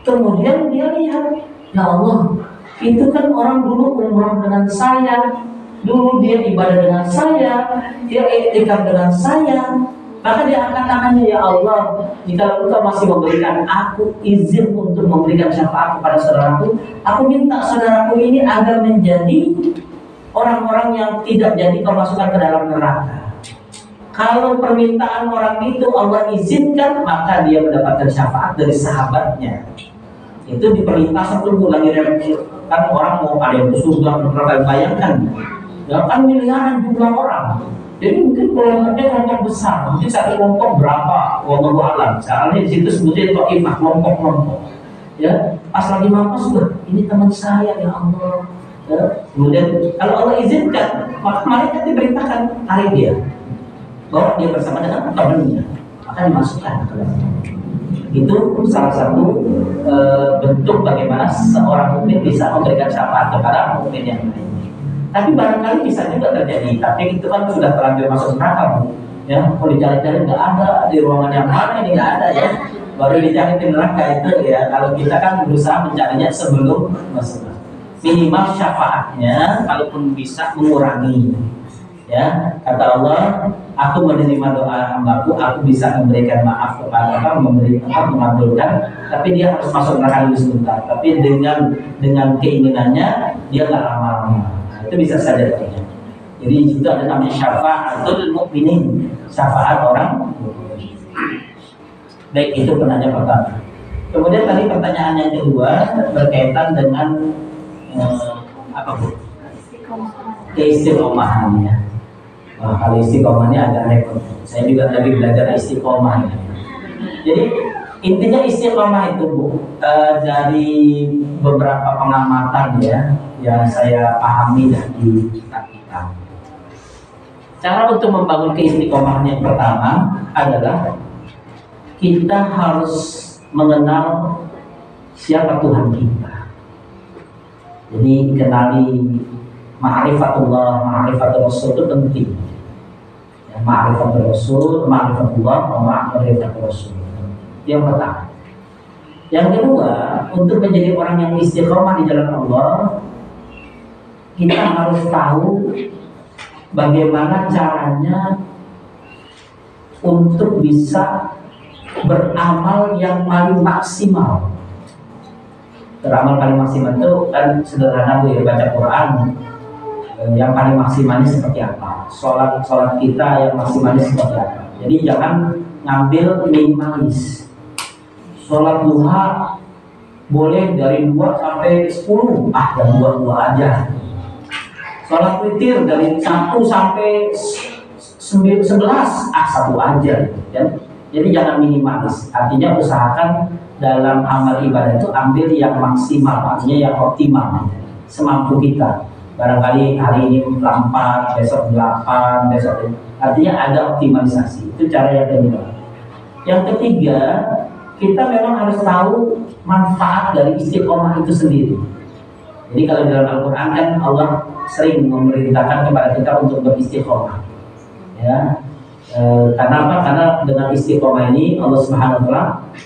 Kemudian dia lihat, ya Allah, itu kan orang dulu umrah dengan saya, dulu dia ibadah dengan saya, dia iktikaf dengan saya. Maka dia angkat tangannya, ya Allah, jika engkau masih memberikan aku izin untuk memberikan syafaat kepada saudaraku, aku minta saudaraku ini agar menjadi orang-orang yang tidak jadi kemasukan ke dalam neraka. Kalau permintaan orang itu Allah izinkan, maka dia mendapatkan syafaat dari sahabatnya. Itu diperintah satu lagi kan orang mau ada yang ke surga, neraka, bayangkan. Ya kan miliaran jumlah orang. Jadi mungkin kelompoknya kelompok besar, mungkin satu kelompok berapa, wallahu a'lam. Soalnya di situ sebutnya qaimah, kelompok-kelompok. Ya, pas lagi mampus sudah, ini teman saya ya Allah. Ya, kemudian kalau Allah izinkan, maka malaikat diperintahkan tarik dia. Bawa dia bersama dengan temannya, akan dimasukkan ke dalam. Itu salah satu bentuk bagaimana seorang mukmin bisa memberikan syafaat kepada mukmin yang lain. Tapi barangkali bisa juga terjadi, tapi itu kan sudah terlanjur masuk neraka Bu. Ya, kalau dicari-cari nggak ada, di ruangan yang mana ini nggak ada ya, baru dicari di neraka itu ya. Kalau kita kan berusaha mencarinya sebelum masuk. Minimal syafaatnya, kalaupun bisa mengurangi. Ya, kata Allah, aku menerima doa hambaku, aku bisa memberikan maaf kepada mengabulkan, tapi dia harus masuk neraka dulu sebentar. Tapi dengan keinginannya dia nggak lama-lama. Itu bisa saja terjadi. Jadi itu ada namanya syafaatul mukminin, syafaat orang. Baik, itu penanya pertama. Kemudian tadi pertanyaan yang kedua berkaitan dengan apa Bu? Keistiqomahannya. Kalau istiqomahnya agak repot. Saya juga tadi belajar istiqomah. Jadi intinya istiqomah itu Bu, dari beberapa pengamatan ya yang saya pahami dari kitab-kitab. Cara untuk membangun keistiqomahan yang pertama adalah kita harus mengenal siapa Tuhan kita. Jadi kenali ma'rifatullah, ma'rifatul Rasul itu penting. Ya, ma'rifatul Rasul, ma'rifatullah, ma'rifatul Rasul. Yang pertama. Yang kedua, untuk menjadi orang yang istiqomah di jalan Allah, kita harus tahu bagaimana caranya untuk bisa beramal yang paling maksimal. Beramal paling maksimal itu kan sederhana Bu ya, baca Quran. Yang paling maksimalnya seperti apa? Sholat kita yang maksimalnya seperti apa? Jadi jangan ngambil minimalis. Sholat duha boleh dari 2 sampai 10, dan 2 aja. Sholat witir dari 1 sampai 11, 1 aja. Ya. Jadi jangan minimalis. Artinya usahakan dalam amal ibadah itu ambil yang maksimal, artinya yang optimal, semampu kita. Barangkali hari ini 4, besok 8, besok. Artinya ada optimalisasi. Itu cara yang kedua. Yang ketiga, kita memang harus tahu manfaat dari istiqomah itu sendiri. Jadi kalau di dalam Al-Quran kan Allah sering memerintahkan kepada kita untuk beristiqomah. Ya, karena apa? Karena dengan istiqomah ini Allah Subhanahu wa taala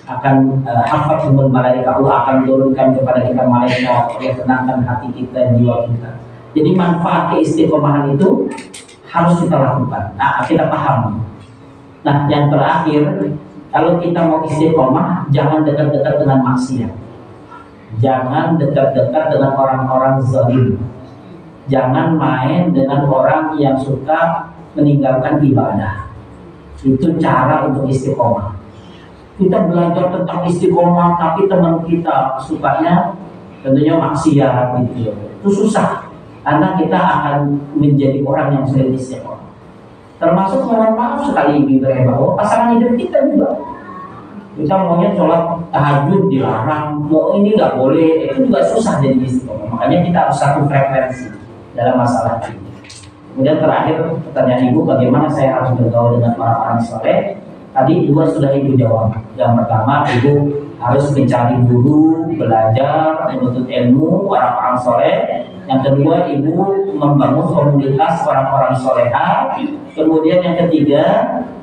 akan hafatzul malaika, Allah akan turunkan kepada kita malaikat yang tenangkan hati kita, jiwa kita. Jadi manfaat keistiqomahan itu harus kita lakukan. Nah, kita paham. Nah, yang terakhir, kalau kita mau istiqomah, jangan dekat-dekat dengan maksiat. Jangan dekat-dekat dengan orang-orang zalim. Jangan main dengan orang yang suka meninggalkan ibadah. Itu cara untuk istiqomah. Kita belajar tentang istiqomah, tapi teman kita sukanya tentunya maksiat gitu. Itu susah, karena kita akan menjadi orang yang sulit istiqomah. Termasuk mohon maaf sekali bahwa pasangan hidup kita juga. Kita maunya sholat tahajud dilarang, mau ini nggak boleh, itu juga susah jadi istiqomah. Makanya kita harus satu frekuensi dalam masalah ini. Kemudian terakhir pertanyaan ibu, bagaimana saya harus bergaul dengan orang-orang soleh? Tadi dua sudah ibu jawab. Yang pertama, ibu harus mencari guru, belajar, menuntut ilmu orang-orang soleh. Yang kedua, ibu membangun komunitas orang-orang soleha. Kemudian yang ketiga,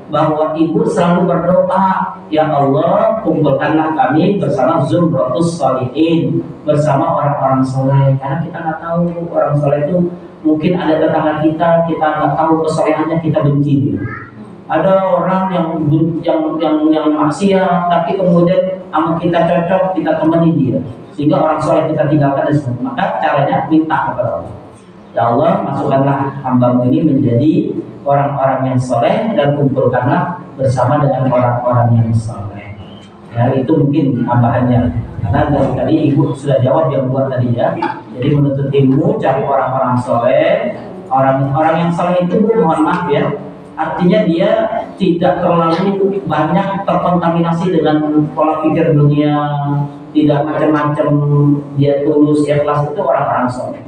bahwa ibu selalu berdoa, ya Allah, kumpulkanlah kami bersama zumratus sholihin, bersama orang-orang soleh. Karena kita nggak tahu orang soleh itu, mungkin ada tetangga kita nggak tahu kesolehannya, kita benci dia. Ada orang yang maksiat, tapi kemudian sama kita cocok, kita temani dia, sehingga orang soleh kita tinggalkan dan semua. Maka caranya minta kepada Allah, ya Allah, masukkanlah hambamu ini menjadi orang-orang yang soleh dan kumpulkanlah bersama dengan orang-orang yang soleh. Ya, itu mungkin tambahannya. Karena dari tadi ibu sudah jawab yang buat tadi ya. Jadi menuntut ilmu, cari orang-orang soleh. Orang yang soleh itu, mohon maaf ya, artinya dia tidak terlalu banyak terkontaminasi dengan pola pikir dunia, tidak macam-macam, dia tulus, ikhlas, itu orang-orang soleh.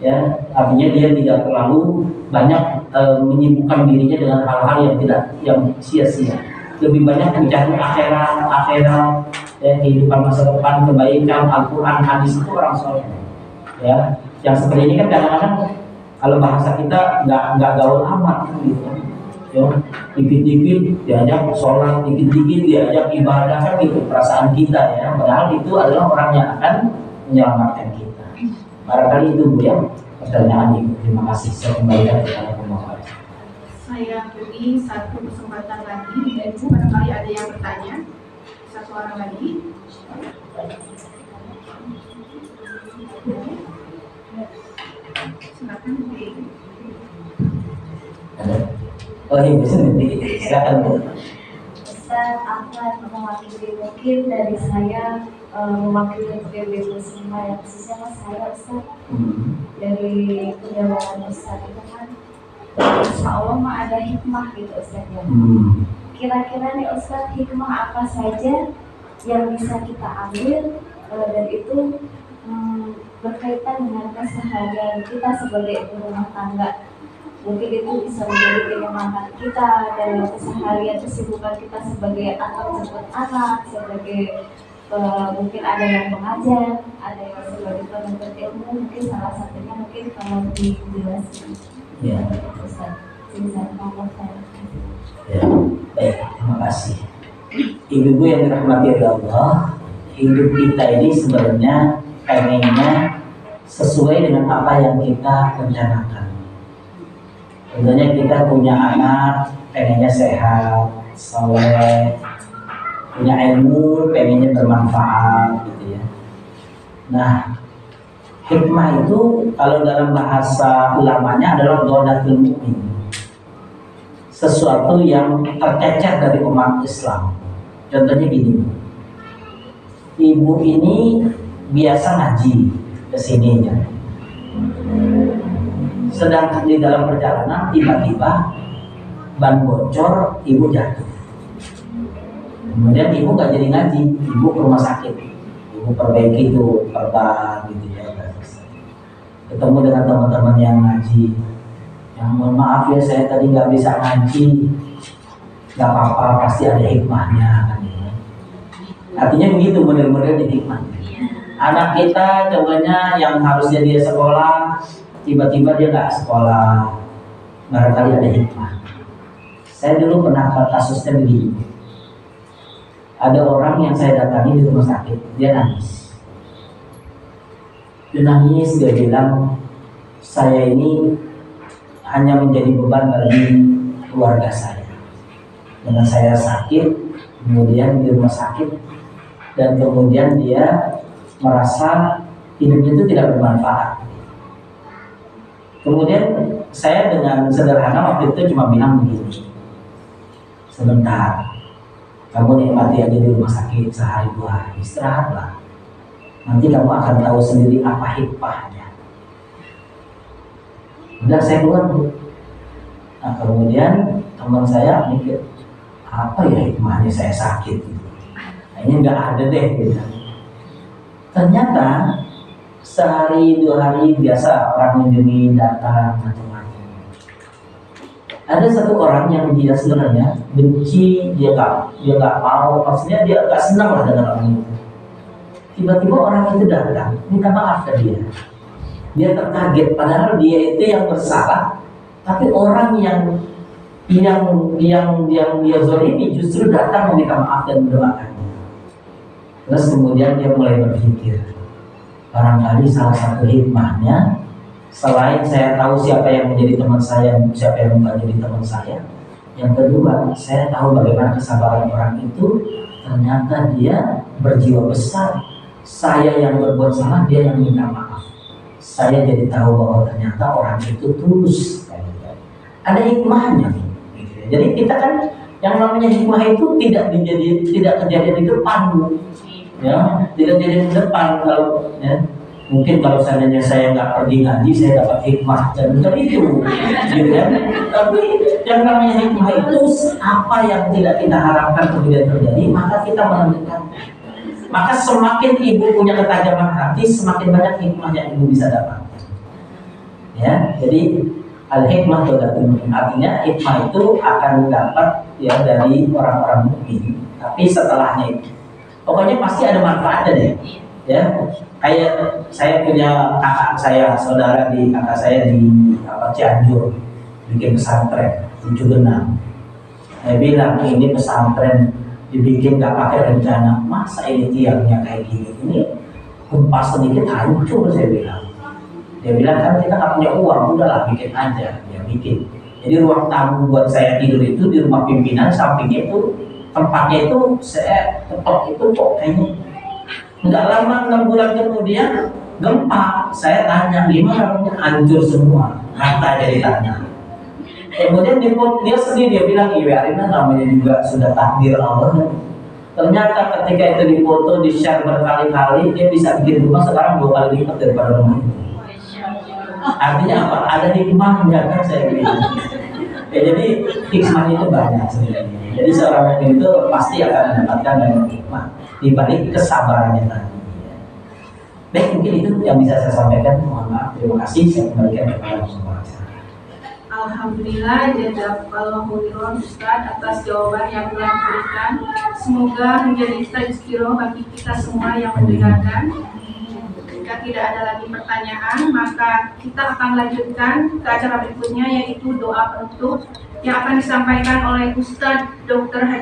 Ya, artinya dia tidak terlalu banyak menyibukkan dirinya dengan hal-hal yang sia-sia. Lebih banyak mencari akhirat, ya, kehidupan masa depan, kebaikan, Al-Quran, hadis, itu orang soleh. Ya, yang seperti ini kan kadang-kadang kalau bahasa kita nggak gaul amat gitu. Ya, dikit-dikit diajak sholat, dikit-dikit diajak ibadah, kan gitu perasaan kita ya. Padahal itu adalah orang yang akan menyelamatkan kita. Barangkali itu Bu ya pertanyaan Ibu. Terima kasih. Saya kembalikan kepada pemohon. Saya beri satu kesempatan lagi, dan Ibu barangkali ada yang bertanya. Satu orang lagi. Silakan Bu. Oh iya, silakan Bu. Ustaz, Ahmad mewakili, mungkin dari saya mewakili PB Muslimah yang khususnya mas saya Ustaz. Dari penjelasan Ustaz itu kan insya Allah mah ada hikmah gitu Ustaz ya. Kira-kira nih Ustaz, hikmah apa saja yang bisa kita ambil dan itu berkaitan dengan keseharian kita sebagai ibu rumah tangga. Mungkin itu bisa menjadi penyemangat kita dalam keseharian kesibukan kita sebagai anak jemput anak, sebagai mungkin ada yang mengajar, ada yang sebagai penuntut ilmu, mungkin salah satunya mungkin kalau dijelaskan. Ya. Ustaz, bisa ngomong saya. Ya, baik, terima kasih. Ibu-ibu yang dirahmati Allah, hidup kita ini sebenarnya pengennya sesuai dengan apa yang kita rencanakan. Tentunya kita punya anak, pengennya sehat, soleh, punya ilmu, pengennya bermanfaat, gitu ya. Nah, hikmah itu kalau dalam bahasa ulamanya adalah ghadatul mu'min, sesuatu yang tercecer dari umat Islam. Contohnya gini, ibu ini biasa ngaji kesininya, sedang di dalam perjalanan tiba-tiba ban bocor, ibu jatuh. Kemudian ibu nggak jadi ngaji, ibu ke rumah sakit, ibu perbaiki itu perban gitu ya. Ketemu dengan teman-teman yang ngaji, yang mohon maaf ya saya tadi nggak bisa ngaji, nggak apa-apa, pasti ada hikmahnya kan ya. Artinya begitu model-model di hikmah. Anak kita contohnya yang harusnya dia sekolah, tiba-tiba dia nggak sekolah, barangkali ada hikmah. Saya dulu pernah kasusnya begini. Ada orang yang saya datangi di rumah sakit, dia nangis. Dia nangis, dia bilang, saya ini hanya menjadi beban bagi keluarga saya. Dengan saya sakit, kemudian di rumah sakit, dan kemudian dia merasa hidupnya itu tidak bermanfaat. Kemudian saya dengan sederhana waktu itu cuma bilang begini, sebentar, kamu nikmati aja di rumah sakit sehari dua hari, istirahatlah. Nanti kamu akan tahu sendiri apa hikmahnya. Udah saya keluar. Nah kemudian teman saya mikir, apa ya hikmahnya saya sakit? Kayaknya nggak ada deh. Gitu. Ternyata sehari dua hari biasa orang mengunjungi, datang macam-macam. Ada satu orang yang dia sebenarnya benci, dia nggak mau, maksudnya dia nggak senang lah dengan orang itu. Tiba-tiba orang itu datang minta maaf ke dia. Dia terkaget, padahal dia itu yang bersalah, tapi orang yang dia zalimi justru datang meminta maaf dan mendoakan. Terus kemudian dia mulai berpikir, barangkali salah satu hikmahnya, selain saya tahu siapa yang menjadi teman saya, siapa yang bukan jadi teman saya, yang kedua, saya tahu bagaimana kesabaran orang itu. Ternyata dia berjiwa besar. Saya yang berbuat salah, dia yang minta maaf. Saya jadi tahu bahwa ternyata orang itu tulus. Ada hikmahnya. Jadi kita kan yang namanya hikmah itu tidak kejadian di depan, ya, tidak kejadian di depan. Kalau ya, mungkin kalau seandainya saya nggak pergi ngaji, saya dapat hikmah dan itu, gitu ya. Tapi yang namanya hikmah itu apa yang tidak kita harapkan kemudian terjadi, maka kita menemukan. Maka semakin ibu punya ketajaman hati, semakin banyak hikmah yang ibu bisa dapat. Ya, jadi al-hikmah itu artinya hikmah itu akan dapat ya dari orang-orang mukmin. Tapi setelahnya itu, pokoknya pasti ada manfaatnya deh. Ya, kayak saya punya kakak saya, saudara di kakak saya di Cianjur, bikin pesantren 7 genang. Saya bilang ini pesantren dibikin nggak pakai rencana, masa ini tiangnya kayak gini, ini gempa sedikit hancur. Saya bilang, dia bilang kan kita nggak punya uang, udahlah bikin aja, ya bikin. Jadi ruang tamu buat saya tidur itu di rumah pimpinan, sampingnya itu tempatnya itu saya ketok itu kok kayaknya. Nggak lama 6 bulan kemudian gempa, saya tanya gimana, hancur semua, rata jadi tanah. Kemudian dia sedih, dia bilang, iya Arina namanya juga sudah takdir Allah. Ternyata ketika itu difoto, di-share berkali-kali, dia bisa bikin rumah sekarang 2 kali lipat daripada rumah itu. Artinya apa? Ada hikmahnya kan saya bilang. Ya, jadi hikmahnya itu banyak sebenarnya. Jadi seorang mukmin itu pasti akan mendapatkan banyak hikmah di balik kesabarannya tadi. Baik, mungkin itu yang bisa saya sampaikan. Mohon maaf, terima kasih. Saya kembalikan kepada Ustaz. Alhamdulillah, jazakallahu khairan Ustaz atas jawaban yang telah diberikan. Semoga menjadi tazkirah bagi kita semua yang mendengarkan. Jika tidak ada lagi pertanyaan, maka kita akan lanjutkan ke acara berikutnya, yaitu doa penutup yang akan disampaikan oleh Ustaz Dr. Haji